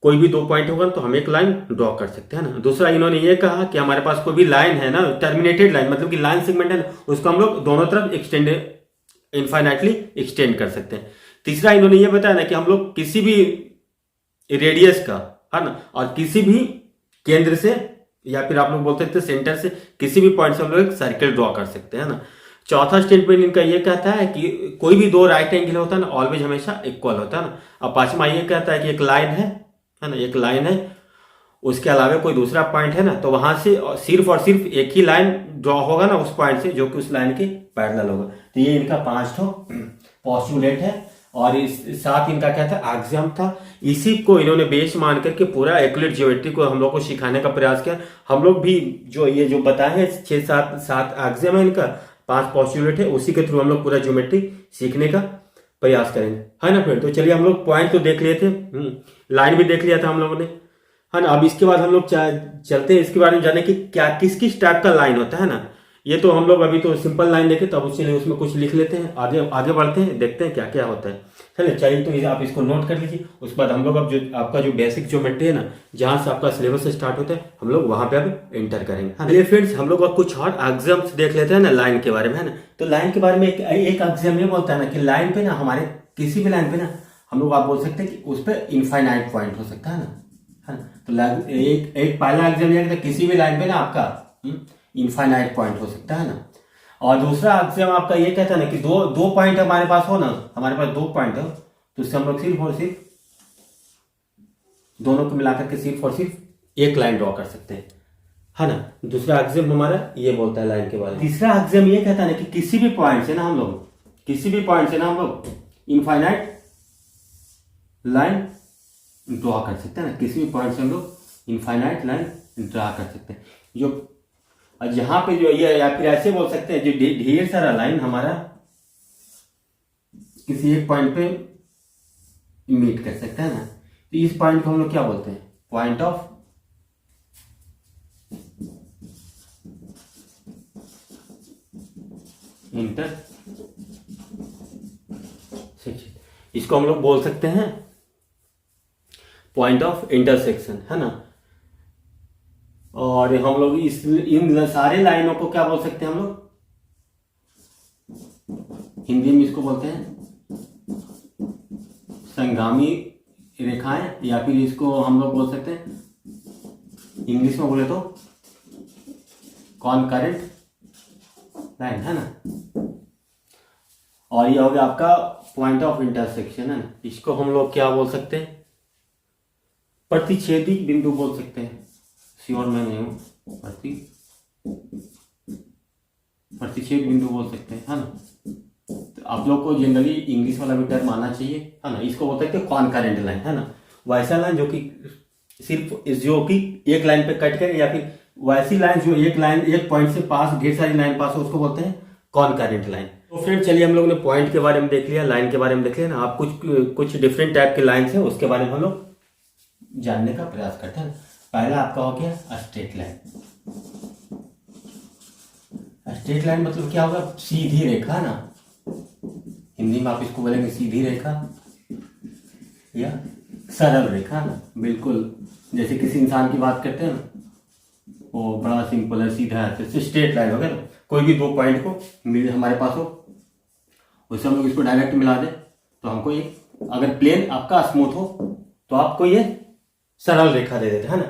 कोई भी 2 पॉइंट होगा तो हम एक लाइन ड्रॉ कर सकते हैं ना। दूसरा इन्होंने ये कहा कि हमारे पास कोई भी लाइन है ना, टर्मिनेटेड लाइन मतलब कि लाइन सेगमेंट है ना, उसको हम लोग दोनों तरफ इनफाइनाइटली एक्सटेंड कर सकते हैं। तीसरा इन्होंने ये बताया ना कि हम लोग किसी भी रेडियस का, है ना, और किसी भी केंद्र से या फिर आप लोग बोलते थे सेंटर से किसी भी पॉइंट से हम लोग एक सर्किल ड्रॉ कर सकते हैं ना। चौथा स्टेटमेंट इनका ये कहता है कि कोई भी 2 राइट एंगल होता है ना, ऑलवेज हमेशा इक्वल होता है ना। और 5वां ये कहता है कि एक लाइन है ना, एक लाइन है, उसके अलावा कोई दूसरा पॉइंट है ना, तो वहां से सिर्फ और सिर्फ एक ही लाइन ड्रॉ होगा ना उस पॉइंट से, जो कि उस लाइन के पैरेलल होगा। तो ये इनका 5 पॉस्टुलेट है। और इस साथ इनका क्या था, एक्सियम था। इसी को इन्होंने बेस मान करके पूरा यूक्लिड ज्योमेट्री को हम लोग को सिखाने का प्रयास किया। हम लोग भी जो बताए हैं 6-7 एक्सियम है इनका, 5 पॉस्टुलेट है, उसी के थ्रू हम लोग पूरा ज्योमेट्री सीखने का प्रयास करेंगे, है ना फ्रेंड। तो चलिए हम लोग पॉइंट तो देख लिए थे, लाइन भी देख लिया था हम लोगों ने, है ना। अब इसके बाद हम लोग चलते हैं इसके बारे में जाने कि क्या किस किस टाइप का लाइन होता है ना। ये तो हम लोग अभी तो सिंपल लाइन देखे, तब उसके लिए उसमें कुछ लिख लेते हैं, आगे बढ़ते हैं, देखते हैं क्या क्या होता है। चलिए तो आप इसको नोट कर लीजिए। उसके बाद हम लोग अब जो आपका जो बेसिक ज्योमेट्री है ना, जहां से आपका सिलेबस स्टार्ट होता है, हम लोग वहां पे अब एंटर करेंगे। चलिए फ्रेंड्स, हम लोग अब कुछ और एक्सियम्स देख लेते हैं ना लाइन के बारे में, है ना। तो लाइन के बारे में एक एक्सियम ये बोलता है ना कि लाइन पे ना, हमारे किसी भी लाइन पे ना, हम लोग आप बोल सकते हैं कि उस पर इनफाइनाइट पॉइंट हो सकता है ना, है ना। तो एक पहला एक्सियम ये किसी भी लाइन पे ना आपका इनफाइनाइट पॉइंट हो सकता है ना। और दूसरा एक्सियम आपका ये कहता है ना कि दो दो पॉइंट हमारे पास हो ना, हमारे पास दो पॉइंट हो तो उससे हम लोग सिर्फ और सिर्फ दोनों को मिलाकर के सिर्फ और सिर्फ एक लाइन ड्रॉ कर सकते हैं, है ना। दूसरा एक्सियम हमारा ये बोलता है लाइन के बारे में। तीसरा एक्सियम ये कहता है ना कि किसी भी पॉइंट से ना हम लोग इनफाइनाइट लाइन ड्रॉ कर सकते हैं ना, किसी भी पॉइंट से हम लोग इनफाइनाइट लाइन ड्रॉ कर सकते हैं। जो यहाँ पे जो ये या फिर ऐसे बोल सकते हैं जो ढेर सारा लाइन हमारा किसी एक पॉइंट पे मीट कर सकता है ना, तो इस पॉइंट को हम लोग क्या बोलते हैं, पॉइंट ऑफ इंटरसेक्शन। इसको हम लोग बोल सकते हैं पॉइंट ऑफ इंटरसेक्शन, है ना। और हम लोग इन सारे लाइनों को क्या बोल सकते हैं, हम लोग हिंदी में इसको बोलते हैं संगामी रेखाएं, या फिर इसको हम लोग बोल सकते हैं इंग्लिश में बोले तो कॉनकरेंट लाइन, है ना। और ये हो गया आपका पॉइंट ऑफ इंटरसेक्शन, है ना। इसको हम लोग क्या बोल सकते हैं, प्रतिच्छेदी बिंदु बोल सकते हैं। श्योर मैं नहीं हूं, प्रतिच्छेद बिंदु बोल सकते हैं, है ना। तो आप लोग को जनरली इंग्लिश वाला भी टर्म आना चाहिए, है ना। इसको बोलते हैं कॉनकरेंट लाइन, है ना। वैसा लाइन जो कि सिर्फ जो कि एक लाइन पे कट करे, या फिर वैसी लाइन जो एक पॉइंट से पास ढेर सारी लाइन पास हो, उसको बोलते हैं कॉनकरेंट लाइन। तो फ्रेंड चलिए हम लोग ने पॉइंट के बारे में देख लिया, लाइन के बारे में देख लिया ना। आप कुछ डिफरेंट टाइप के लाइन है उसके बारे में हम लोग जानने का प्रयास करते हैं। पहला आपका हो गया स्ट्रेट लाइन। स्ट्रेट लाइन मतलब क्या होगा, सीधी रेखा ना, हिंदी में आप इसको बोलेंगे सीधी रेखा या सरल रेखा ना। बिल्कुल जैसे किसी इंसान की बात करते हैं ना, वो बड़ा सिंपल है, सीधा है, तो स्ट्रेट लाइन हो गया ना। कोई भी दो पॉइंट को हमारे पास हो, उससे हम लोग इसको डायरेक्ट मिला दें तो हमको ये, अगर प्लेन आपका स्मूथ हो तो आपको ये सरल रेखा दे देते हैं ना।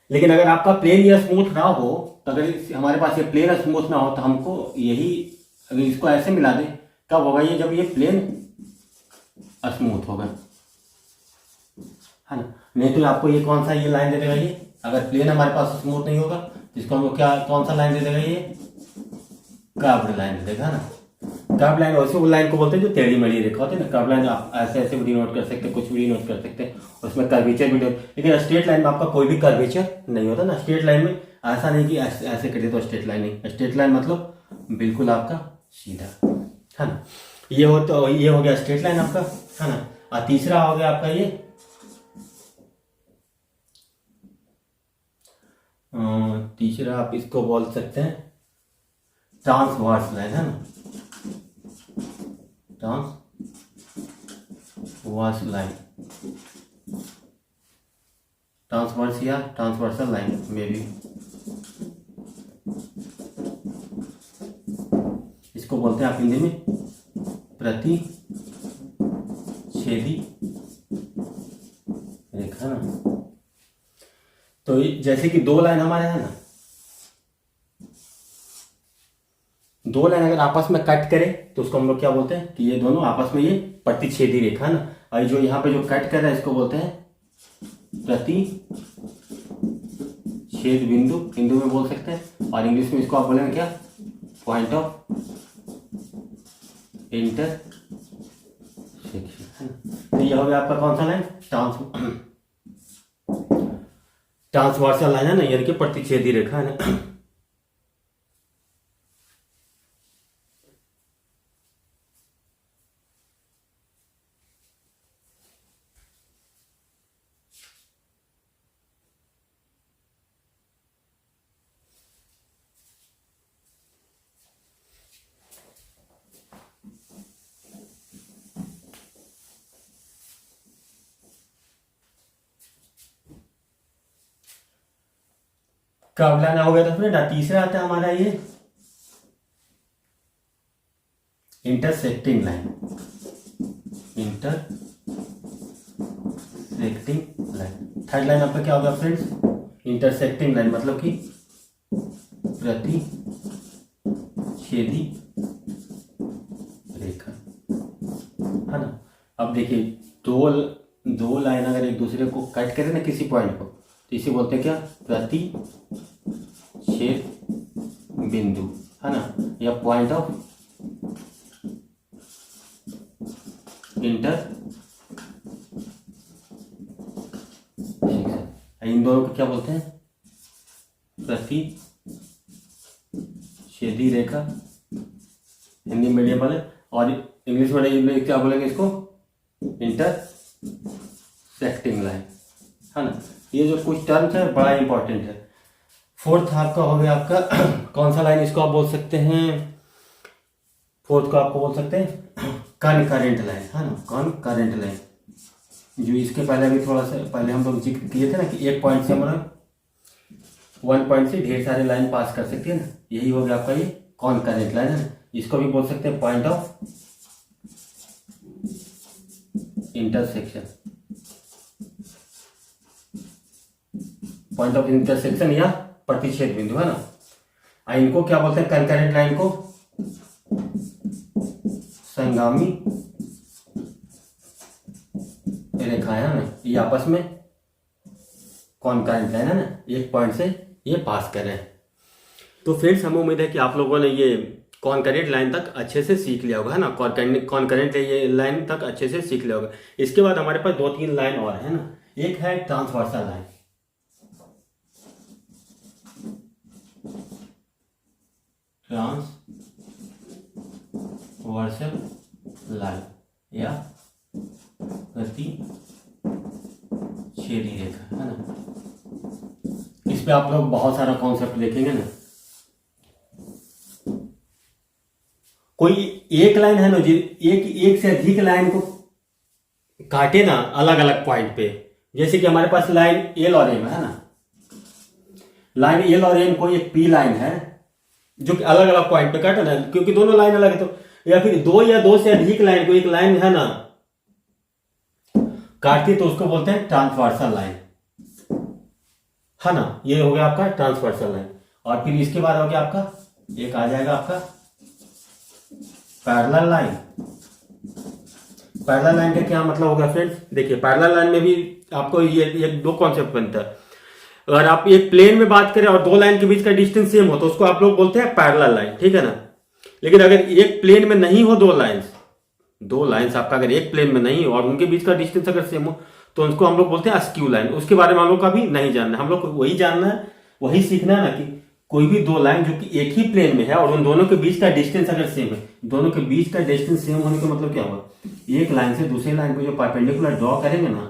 लेकिन अगर आपका प्लेन या स्मूथ ना हो, तो अगर हमारे पास ये प्लेन स्मूथ ना हो तो हमको यही, अगर इसको ऐसे मिला दें, कब होगा ये, जब ये प्लेन स्मूथ होगा, है ना। नहीं तो आपको ये कौन सा ये लाइन दे देगा, ये अगर प्लेन हमारे पास स्मूथ नहीं होगा तो इसको हमको क्या, कौन सा लाइन दे देगा, ये कर्व्ड लाइन दे देगा ना। कर्व लाइन वैसे वो लाइन को बोलते हैं जो टेढ़ी मेढ़ी रेखा होती है ना। कर्व लाइन आप ऐसे ऐसे भी डिनोट कर सकते हैं, कुछ भी डिनोट कर सकते हैं, उसमें कर्वेचर भी। लेकिन स्ट्रेट लाइन में आपका कोई भी कर्वेचर नहीं होता ना। स्ट्रेट लाइन में ऐसा नहीं कि ऐसे कर दे तो स्ट्रेट लाइन नहीं, स्ट्रेट लाइन मतलब बिल्कुल आपका सीधा, है ना। ये हो गया स्ट्रेट लाइन आपका, है ना। और तीसरा हो गया आपका ये तीसरा आप इसको बोल सकते हैं ट्रांसवर्स लाइन, है ना। ट्रांसवर्स लाइन, ट्रांसवर्स या ट्रांसवर्सल लाइन में भी इसको बोलते हैं आप हिंदी में प्रतिच्छेदी रेखा ना। तो जैसे कि दो लाइन हमारे हैं ना, दो लाइन अगर आपस में कट करे तो उसको हम लोग क्या बोलते हैं कि ये दोनों आपस में ये प्रतिच्छेदी रेखा ना। और जो यहाँ पे जो कट कर रहा है इसको बोलते हैं प्रतिच्छेद बिंदु, हिंदू में बोल सकते हैं। और इंग्लिश में इसको आप बोलेंगे क्या, पॉइंट ऑफ इंटरसेक्शन, है ना। तो ये हो गया आपका कौन सा लाइन, ट्रांसवर्सल लाइन, है ना, यानी कि प्रतिच्छेदी रेखा, है ना। कर्व लाइन हो गया था फ्रेंड। तीसरा आता है हमारा ये intersecting line, intersecting line. Third line आपका क्या होगा फ्रेंड्स, इंटरसेक्टिंग लाइन मतलब कि प्रतिच्छेदी रेखा, है ना। अब देखिए दो लाइन अगर एक दूसरे को कट करें ना किसी पॉइंट को, तो इसे बोलते हैं क्या, प्रतिच्छेद बिंदु, है ना, या पॉइंट ऑफ इंटरसेक्शन। इन दोनों को क्या बोलते हैं, प्रतिच्छेदी रेखा हिंदी मीडियम वाले, और इंग्लिश में क्या बोलेंगे इसको, इंटरसेक्टिंग लाइन, है ना। ये जो कुछ टर्म्स है बड़ा इंपॉर्टेंट है। फोर्थ आपका हो गया आपका कौन सा लाइन इसको आप बोल सकते हैं, फोर्थ को आपको बोल सकते हैं कनकरेंट लाइन, है ना, कनकरेंट लाइन, जो इसके पहले भी थोड़ा सा पहले हम लोग जिक्र किए थे ना कि एक पॉइंट से हमारा वन पॉइंट से ढेर सारे लाइन पास कर सकती है ना, यही हो गया आपका ये कॉनकरेंट लाइन, है ना। इसको भी बोल सकते हैं point of intersection, point of intersection या प्रतिच्छेद बिंदु, है ना। इनको क्या बोलते हैं, कंकरेंट लाइन को संगामी रेखाएं, है ना, ये आपस में कॉनकरेंट लाइन, है ना, एक पॉइंट से ये पास कर रहे हैं। तो फ्रेंड्स हमें उम्मीद है कि आप लोगों ने ये कॉनकरेंट लाइन तक अच्छे से सीख लिया होगा, है ना, कॉनकरेंट ये लाइन तक अच्छे से सीख लिया होगा। इसके बाद हमारे पास 2-3 लाइन और है ना, एक है ट्रांसवर्सल लाइन, ट्रांसवर्सल लाइन या प्रतिच्छेदी रेखा, है ना। इस पे आप लोग बहुत सारा कॉन्सेप्ट देखेंगे ना। कोई एक लाइन है ना जी, एक से अधिक लाइन को काटे ना अलग अलग पॉइंट पे, जैसे कि हमारे पास लाइन एल और एम है ना, लाइन एल और एम को एक पी लाइन है जो कि अलग अलग पॉइंट पे काटे ना, क्योंकि दोनों लाइन अलग है। तो या फिर दो या दो से अधिक लाइन को एक लाइन है ना काटती, तो उसको बोलते हैं ट्रांसवर्सल लाइन, है ना। ये हो गया आपका ट्रांसवर्सल लाइन। और फिर इसके बाद हो गया आपका एक आ जाएगा आपका पैरेलल लाइन। पैरेलल लाइन का क्या मतलब होगा फ्रेंड्स, देखिए पैरेलल लाइन में भी आपको ये दो कॉन्सेप्ट बनता है। अगर आप एक प्लेन में बात करें और दो लाइन के बीच का डिस्टेंस सेम हो तो उसको आप लोग बोलते हैं पैरेलल लाइन, ठीक है ना। लेकिन अगर एक प्लेन में नहीं हो, दो लाइंस आपका अगर एक प्लेन में नहीं हो और उनके बीच का डिस्टेंस अगर सेम हो तो उनको हम लोग बोलते हैं अस्क्यू लाइन। उसके बारे में हम लोग का भी नहीं जानना है, हम लोग को वही जानना है, वही सीखना है ना, कि कोई भी दो लाइन जो कि एक ही प्लेन में है और उन दोनों के बीच का डिस्टेंस अगर सेम है, दोनों के बीच का डिस्टेंस सेम होने का मतलब क्या हुआ, एक लाइन से दूसरी लाइन को जो परपेंडिकुलर ड्रॉ करेंगे ना,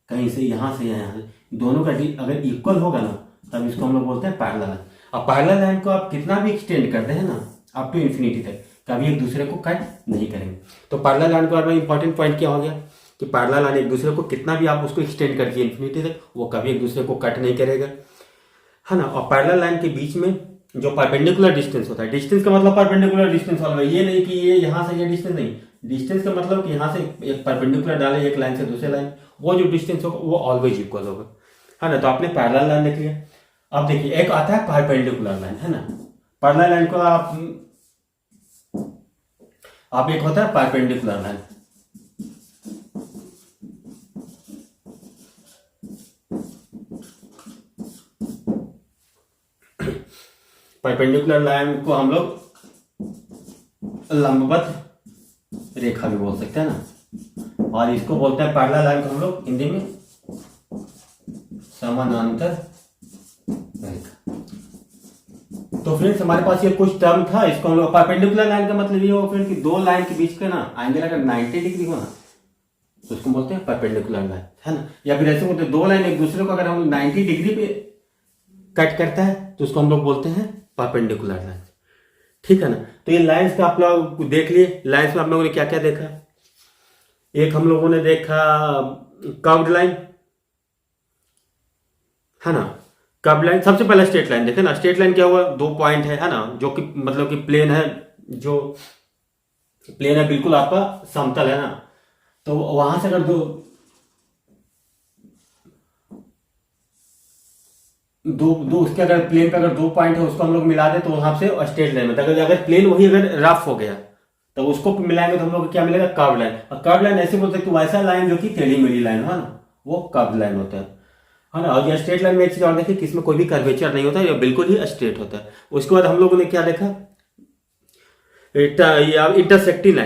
कहीं से यहां से यहाँ से, दोनों का अगर इक्वल होगा ना, तब इसको हम लोग बोलते हैं पैरेलल लाइन। अब पैरेलल लाइन को आप कितना भी एक्सटेंड करते हैं ना अप टू इन्फिनिटी तक, कभी एक दूसरे को कट नहीं करेंगे। तो पैरेलल लाइन के बारे में इंपॉर्टेंट पॉइंट क्या हो गया कि पैरेलल लाइन एक दूसरे को कितना भी आप उसको एक्सटेंड करके इन्फिनिटी तक, वो कभी एक दूसरे को कट नहीं करेगा, है ना। और पैरेलल लाइन के बीच में जो परपेंडिकुलर डिस्टेंस होता है, डिस्टेंस का मतलब परपेंडिकुलर डिस्टेंस वाला, ये नहीं कि ये यहाँ से ये डिस्टेंस नहीं, डिस्टेंस का मतलब कि यहाँ से एक परपेंडिकुलर डाले एक लाइन से दूसरे लाइन, वो जो डिस्टेंस होगा वो ऑलवेज इक्वल होगा, है ना। तो आपने पैरेलल लाइन देख लिया। अब देखिए एक आता है परपेंडिकुलर लाइन, है ना। पैरेलल लाइन को आप एक होता है परपेंडिकुलर लाइन, परपेंडिकुलर लाइन को हम लोग लंबवत रेखा भी बोल सकते हैं ना, और इसको बोलते हैं पैरेलल लाइन को हम लोग हिंदी में समानांतर रेखा। तो फ्रेंड्स हमारे पास ये कुछ टर्म था, इसको हम लोग परपेंडिकुलर लाइन का मतलब ये हो फ्रेंड कि दो लाइन के बीच का ना एंगल अगर 90 डिग्री हो ना तो उसको बोलते हैं परपेंडिकुलर लाइन, है ना। या फिर ऐसे बोलते हैं दो लाइन एक दूसरे को अगर हम 90 डिग्री पे कट करता है तो उसको हम लोग बोलते हैं परपेंडिकुलर लाइन, ठीक है ना। तो ये लाइंस का आप लोग देख लिए। लाइंस में आप लोगों ने क्या क्या देखा, एक हम लोगों ने देखा कर्व्ड लाइन, है ना। कर्व्ड लाइन सबसे पहले स्ट्रेट लाइन देखे ना। स्ट्रेट लाइन क्या हुआ, दो पॉइंट है ना, जो कि मतलब कि प्लेन है, जो प्लेन है बिल्कुल आपका समतल है ना, तो वहां दो दो उसके अगर प्लेन पे अगर दो पॉइंट है उसको हम लोग मिला दें तो वहां से स्ट्रेट लाइन में, अगर अगर प्लेन वही अगर रफ हो गया तो उसको मिलाएंगे तो हम लोग को क्या मिलेगा, कर्व लाइन। और कर्व लाइन ऐसे बोल सकते वैसा लाइन जो कि टेढ़ी मेढ़ी लाइन है ना, वो कर्व लाइन होता है ना। और ये स्ट्रेट लाइन में एक चीज और देखिए कि इसमें कोई भी कर्वेचर नहीं होता, ये बिल्कुल ही स्ट्रेट होता है। उसके बाद हम लोगों ने क्या देखा, इंटरसेक्टिंग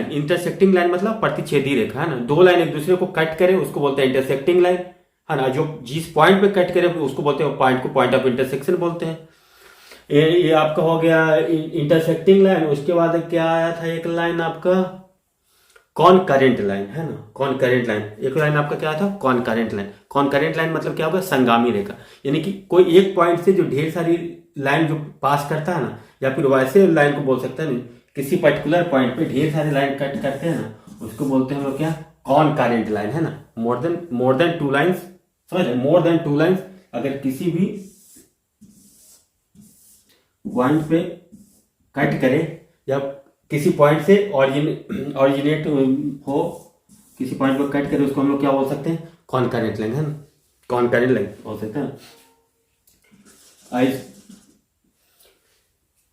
लाइन मतलब प्रतिच्छेदी रेखा है ना, दो लाइन एक दूसरे को कट करे उसको बोलते हैं इंटरसेक्टिंग लाइन है ना। जो जिस पॉइंट पे कट करे उसको बोलते हैं, पॉइंट को पॉइंट ऑफ इंटरसेक्शन बोलते हैं। ये आपका हो गया इंटरसेक्टिंग लाइन। उसके बाद क्या आया था एक लाइन आपका कॉनकरेंट लाइन है ना, कॉनकरेंट लाइन। एक लाइन आपका क्या था, कॉनकरेंट लाइन। कॉनकरेंट लाइन मतलब क्या होगा, संगामी रेखा, यानी कि कोई एक पॉइंट से जो ढेर सारी लाइन जो पास करता है ना, या फिर वैसे लाइन को बोल सकते हैं ना, किसी पर्टिकुलर पॉइंट पे ढेर सारी लाइन कट करते हैं ना, उसको बोलते हैं हम लोग क्या, कॉनकरेंट लाइन है ना। मोर देन टू लाइन्स, समझ रहे, मोर देन टू लाइन्स अगर किसी भी पॉइंट पे कट करे या किसी पॉइंट से ऑरिजिनेट हो, किसी पॉइंट पे कट करे, उसको हम लोग क्या बोल सकते हैं, कॉनकरेंट लाइन है ना, कॉनकरेंट लाइन बोल सकते हैं।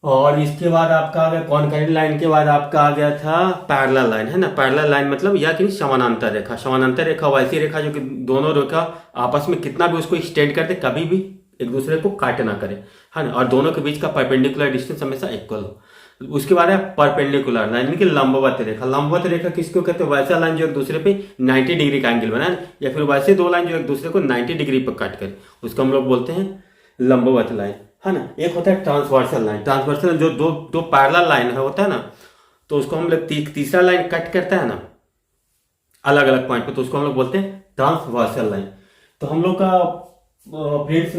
और इसके बाद आपका आ गया कॉनकरेंट लाइन के बाद आपका आ गया था पैरेलल लाइन है ना। पैरेलल लाइन मतलब या कि समानांतर रेखा। समानांतर रेखा वैसी रेखा जो कि दोनों रेखा आपस में कितना भी उसको एक्सटेंड करते कभी भी एक दूसरे को काट ना करे है ना, और दोनों के बीच का परपेंडिकुलर डिस्टेंस हमेशा इक्वल हो। उसके बाद है परपेंडिकुलर लाइन, यानी कि लंबवत रेखा। लंबवत रेखा किसको कहते हैं, वैसा लाइन जो एक दूसरे पे 90 डिग्री का एंगल बनाए, या फिर वैसे दो लाइन जो एक दूसरे को 90 डिग्री पर काट करे, उसको हम लोग बोलते हैं लंबवत लाइन है ना। एक होता है ट्रांसवर्सल लाइन। ट्रांसवर्सल जो दो दो पैरेलल लाइन है होता है ना, तो उसको हम लोग तीसरा लाइन कट करता है ना अलग अलग पॉइंट पे, तो उसको हम लोग बोलते हैं ट्रांसवर्सल लाइन। तो हम लोग का फ्रेंड्स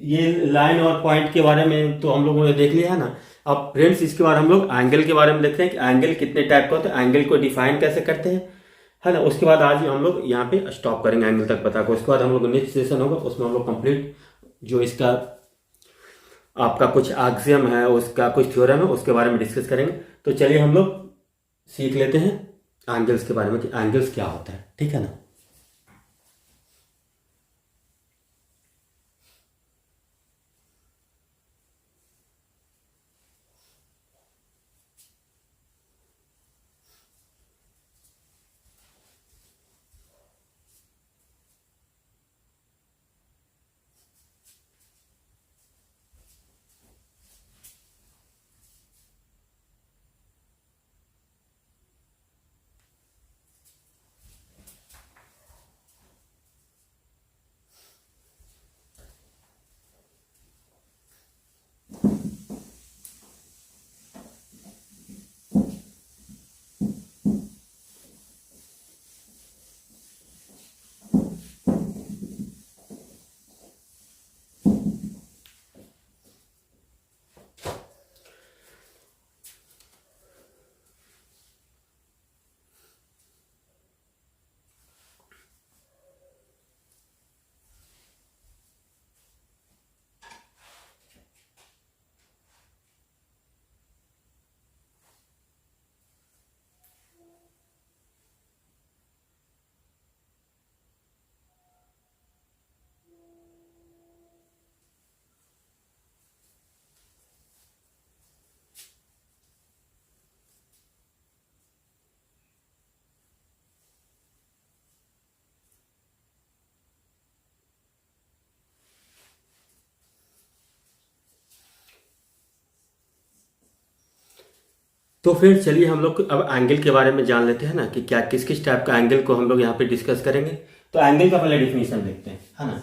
ये लाइन और पॉइंट के बारे में तो हम लोगों ने देख लिया है ना। अब फ्रेंड्स इसके बाद हम लोग एंगल के बारे में देखते हैं कि एंगल कितने टाइप का होता है, एंगल को डिफाइन कैसे करते हैं है ना। उसके बाद आज हम लोग यहाँ पे स्टॉप करेंगे एंगल तक बता कर। उसके बाद हम लोग नेक्स्ट सेशन होगा उसमें हम लोग कंप्लीट जो इसका आपका कुछ एक्सियम है, उसका कुछ थ्योरम है, उसके बारे में डिस्कस करेंगे। तो चलिए हम लोग सीख लेते हैं एंगल्स के बारे में कि एंगल्स क्या होता है, ठीक है ना। तो फिर चलिए हम लोग अब एंगल के बारे में जान लेते हैं ना कि क्या किस किस टाइप का एंगल को हम लोग यहाँ पे डिस्कस करेंगे। तो एंगल का पहले डिफिनेशन देखते हैं है ना।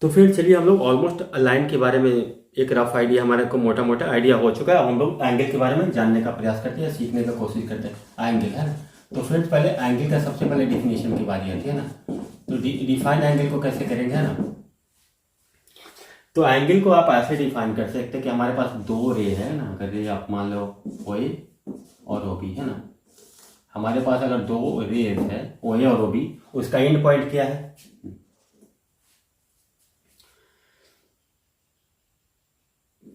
तो फिर चलिए हम लोग ऑलमोस्ट लाइन के बारे में एक रफ आइडिया हमारे को मोटा मोटा आइडिया हो चुका है। अब हम लोग एंगल के बारे में जानने का प्रयास करते हैं, सीखने का कोशिश करते हैं एंगल है ना। तो फ्रेंड्स पहले एंगल का सबसे पहले डिफिनेशन की बारी आती है ना। तो डिफाइन एंगल को कैसे करेंगे है ना। तो एंगल को आप ऐसे डिफाइन कर सकते हैं कि हमारे पास दो रे है ना, अगर ये आप मान लो ओ ए और ओ बी है ना। हमारे पास अगर दो रेज है ओ ए और ओ बी, उसका एंड पॉइंट क्या है,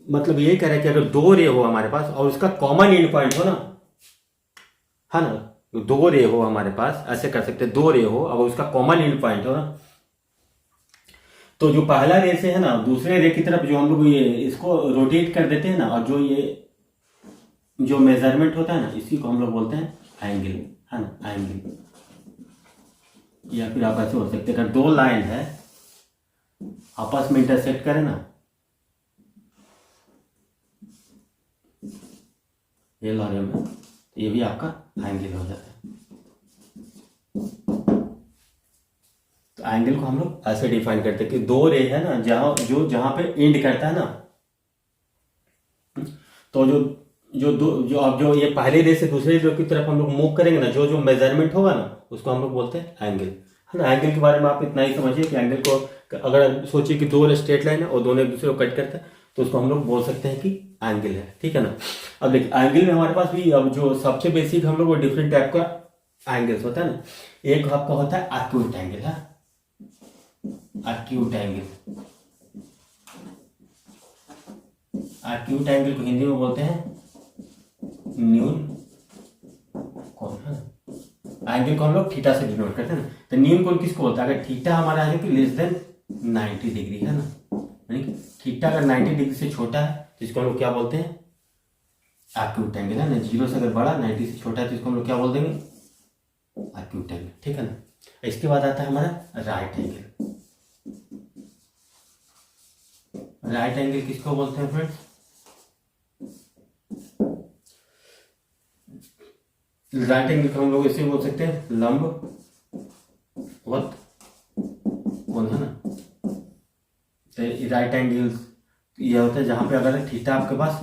मतलब ये कह रहे हैं कि अगर दो रे हो हमारे पास और उसका कॉमन एंड पॉइंट हो ना है ना, दो रे हो हमारे पास, ऐसे कर सकते हैं, दो रे हो, अगर उसका कॉमन एंड पॉइंट हो ना, तो जो पहला रे से है ना दूसरे रे की तरफ जो हम लोग ये इसको रोटेट कर देते हैं ना, और जो ये जो मेजरमेंट होता है ना, इसी को हम लोग बोलते हैं एंगल, है ना, एंगल। या फिर आप ऐसे हो सकते हैं, अगर दो लाइन है आपस में इंटरसेक्ट करें ना, ये लॉरियम है, तो ये भी आपका एंगल हो जाता है। तो एंगल को हम लोग ऐसे डिफाइन करते हैं कि दो रे है ना, जहां पे एंड करता है ना, तो जो अब जो ये पहले रे से दूसरे रे की तरफ हम लोग मूव करेंगे ना, जो जो मेजरमेंट होगा ना, उसको हम लोग बोलते हैं एंगल, है ना। एंगल के बारे में आप इतना ही समझिए कि एंगल को अगर सोचिए कि दो स्ट्रेट लाइन है और दोनों एक दूसरे को कट करता है, तो उसको हम लोग बोल सकते हैं कि एंगल है, ठीक है ना। अब देखिए एंगल में हमारे पास भी अब जो सबसे बेसिक हम लोग डिफरेंट टाइप का एंगल्स होता है ना। एक आपका होता है एक्यूट एंगल, है एक्यूट एंगल। एक्यूट एंगल को हिंदी में बोलते हैं न्यून कोण, है ना। एंगल को हम लोग थीटा से डिनोट करते हैं ना, तो न्यून कोण किसको बोलते हैं? अगर थीटा हमारा है कि लेस देन 90 डिग्री, है ना, यानी कि थीटा अगर 90 डिग्री से छोटा है तो इसको हम लोग क्या बोलते हैं? एक्यूट एंगल, है ना। जीरो से अगर बड़ा 90 से छोटा है तो इसको हम लोग क्या बोल देंगे? एक्यूट एंगल, ठीक है ना। इसके बाद आता है हमारा राइट एंगल। राइट एंगल किसको बोलते हैं फ्रेंड्स? राइट एंगल को हम लोग इसे बोल सकते हैं लंबवत कोण, है ना। तो राइट एंगल ये होता है जहां पे अगर थीटा आपके पास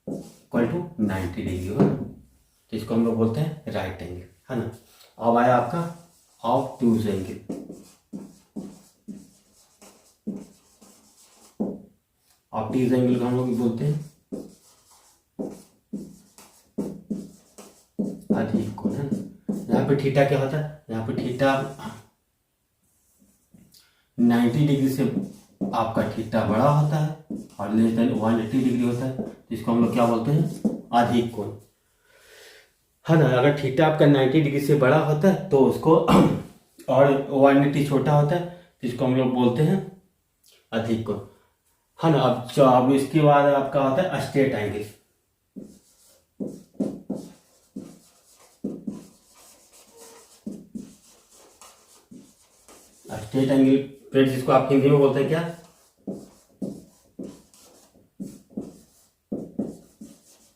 इक्वल टू 90 डिग्री हो, तो इसको हम लोग बोलते हैं राइट एंगल, है ना। अब आया आपका ऑब्टूज एंगल। ऑब्टूज एंगल को हम लोग बोलते हैं अधिक कोण, है ना। यहाँ पे थीटा क्या होता है? यहाँ पे थीटा 90 डिग्री से आपका थीटा बड़ा होता है और लेस देन 180 डिग्री होता है, जिसको हम लोग क्या बोलते हैं? अधिक कोण, है ना। अगर थीटा आपका 90 डिग्री से बड़ा होता है तो उसको और 180 छोटा होता है, जिसको हम लोग बोलते हैं अधिक कोण, है ना। अब इसके बाद आपका होता है straight angle. Straight angle friends जिसको आप हिंदी में बोलते हैं क्या?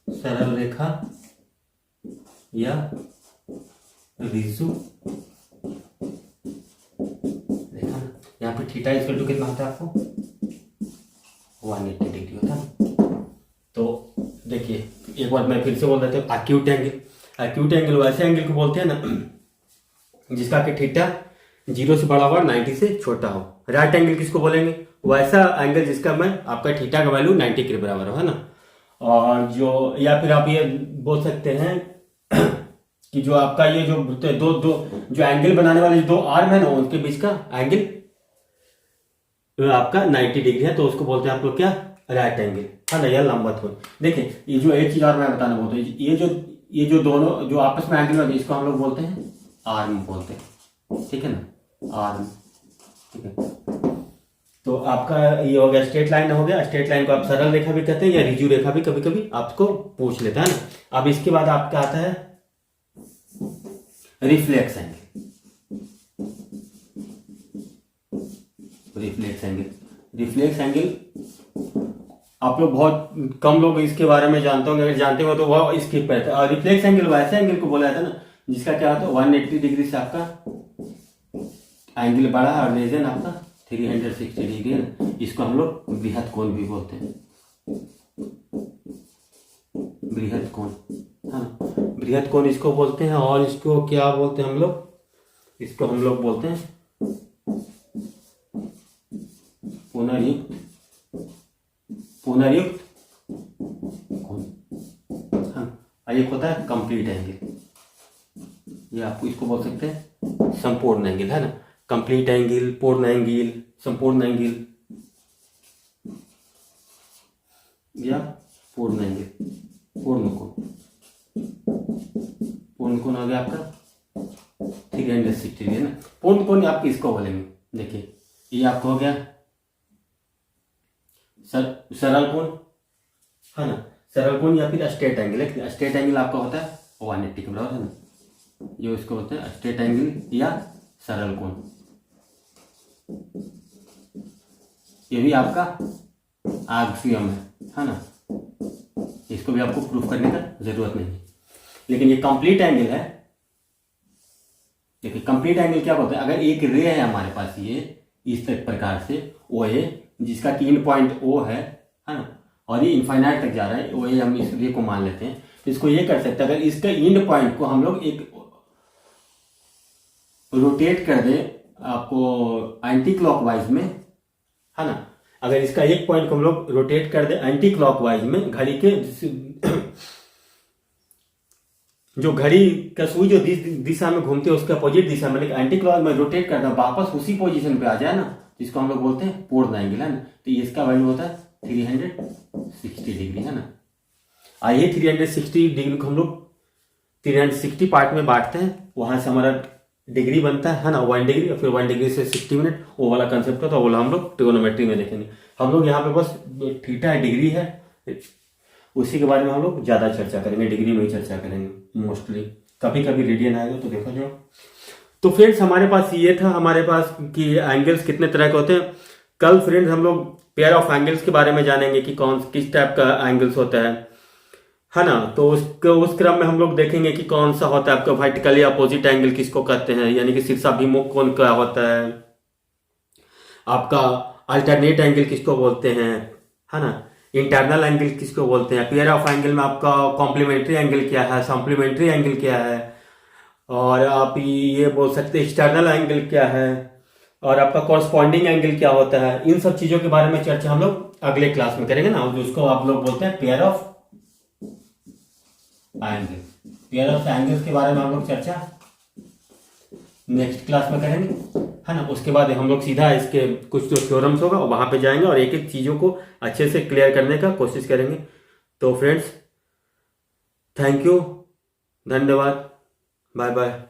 सरल रेखा या रीजु रेखा। यहाँ पे थीटा इक्वल टू कितना होता है आपको? 180 डिग्री होता है। तो देखिए एक बार मैं फिर से बोल देता हूँ, एक्यूट एंगल। एक्यूट एंगल वैसे एंगल को बोलते हैं ना जिसका कि थीटा 0 से बड़ा हो, 90 से छोटा हो। राइट एंगल किसको बोलेंगे? वैसा एंगल जिसका में आपका थीटा का वैल्यू 90 के बराबर हो, है ना। और जो या फिर आप ये बोल सकते हैं कि जो आपका ये जो दो दो जो एंगल बनाने वाले दो आर्म है ना, उनके बीच का एंगल आपका 90 डिग्री है, तो उसको बोलते हैं आप लोग क्या? राइट एंगल, है ना, या लंबवत कोण। देखिए ये जो एक चीज और मैं बताना बोलता हूँ, ये जो दोनों जो आपस में एंगल है इसको हम लोग बोलते हैं आर्म बोलते हैं, ठीक है ना, आर्म, ठीक है। तो आपका ये हो गया स्ट्रेट लाइन हो गया। स्ट्रेट लाइन को आप सरल रेखा भी कहते हैं या रिजु रेखा भी कभी कभी आपको पूछ लेता है ना। अब इसके बाद आपका आता है reflex angle. Reflex angle, reflex angle आप लोग बहुत कम लोग इसके बारे में जानते होंगे, अगर जानते हो तो वह स्किप करते हैं। और रिफ्लेक्स एंगल वैसे एंगल को बोला जाता है ना जिसका क्या होता है 180 डिग्री से आपका एंगल बढ़ा और लेस देन आपका 360 डिग्री है। इसको हम लोग बृहद कोण भी बोलते हैं, बृहद कोण, हाँ बृहद कोण इसको बोलते हैं। और इसको क्या बोलते हैं हम लोग? इसको हम लोग बोलते हैं पुनर्युक्त कोण, हाँ। एक होता है कंप्लीट एंगल, ये आपको इसको बोल सकते हैं संपूर्ण एंगल, है ना। कंप्लीट एंगल, पूर्ण एंगल, संपूर्ण एंगल या पूर्ण एंगल, पूर्ण कोण, पूर्ण कोण हो गया आपका 360 डिग्री है ना। पूर्ण कोण आप किसको बोलेंगे, देखिए ये आपको हो गया सरल कोण है ना, सरल कोण या फिर स्ट्रेट एंगल है। स्ट्रेट एंगल आपका होता है 180 के बराबर है ना, ये उसको बोलते हैं स्ट्रेट एंगल या सरल कोण। ये भी आपका आर्क्सियम है ना, इसको भी आपको प्रूफ करने का जरूरत नहीं है। लेकिन ये कंप्लीट एंगल है। देखिए कंप्लीट एंगल क्या होता है, अगर एक रे है हमारे पास ये इस प्रकार से ओ ए, जिसका 3 पॉइंट ओ है ना, और ये इनफाइनाइट तक जा रहा है, ओ ए हम इस रे को मान लेते हैं, तो इसको ये कर सकते हैं अगर इसका एंड पॉइंट को हम लोग एक रोटेट कर दे आपको एंटी क्लॉकवाइज में है ना, अगर इसका एक पॉइंट को हम लोग रोटेट कर दे एंटी क्लॉकवाइज में, घड़ी के जो घड़ी का सुई जो दिशा में घूमते हैं उसके अपोजिट दिशा में, लेकिन एंटी क्लॉक में रोटेट करना वापस उसी पोजीशन पे आ जाए ना, जिसको हम लोग बोलते हैं पूर्ण एंगल है ना, तो इसका वैल्यू होता है 360 डिग्री है ना। आइए 360 डिग्री को हम लोग 360 पार्ट में बांटते हैं, वहां से हमारा डिग्री बनता है ना 1 डिग्री, और फिर 1 डिग्री से 60 मिनट, वो वाला कंसेप्ट होता है, वो वाला हम लोग ट्रिगोनोमेट्री में देखेंगे। हम लोग यहाँ पे बस थीटा डिग्री है, उसी के बारे में हम लोग ज्यादा चर्चा करेंगे, डिग्री में ही चर्चा करेंगे मोस्टली, कभी कभी रेडियन आएगा तो देखो जो। तो फ्रेंड्स हमारे पास ये था, हमारे पास कि एंगल्स कितने तरह के होते हैं। कल फ्रेंड्स हम लोग पेयर ऑफ एंगल्स के बारे में जानेंगे कि कौन किस टाइप का एंगल्स होता है ना। तो उस क्रम में हम लोग देखेंगे कि कौन सा होता है आपका वर्टिकली अपोजिट एंगल किसको कहते हैं, यानी कि शीर्षाभिमुख कोण क्या होता है, आपका अल्टरनेट एंगल किसको बोलते हैं है ना, इंटरनल एंगल किसको बोलते हैं, पेयर ऑफ एंगल में आपका कॉम्प्लीमेंट्री एंगल क्या है, सप्लीमेंट्री एंगल क्या है, और आप ये बोल सकते हैं एक्सटर्नल एंगल क्या है, और आपका कॉरस्पॉन्डिंग एंगल क्या होता है। इन सब चीजों के बारे में चर्चा हम लोग अगले क्लास में करेंगे ना, जिसको आप लोग बोलते हैं pair of angle. Pair of angles के बारे में हम लोग चर्चा नेक्स्ट क्लास में करेंगे है ना। उसके बाद हम लोग सीधा इसके कुछ जो थ्योरम्स होगा वहां पे जाएंगे और एक एक चीजों को अच्छे से क्लियर करने का कोशिश करेंगे। तो फ्रेंड्स थैंक यू, धन्यवाद, बाय बाय।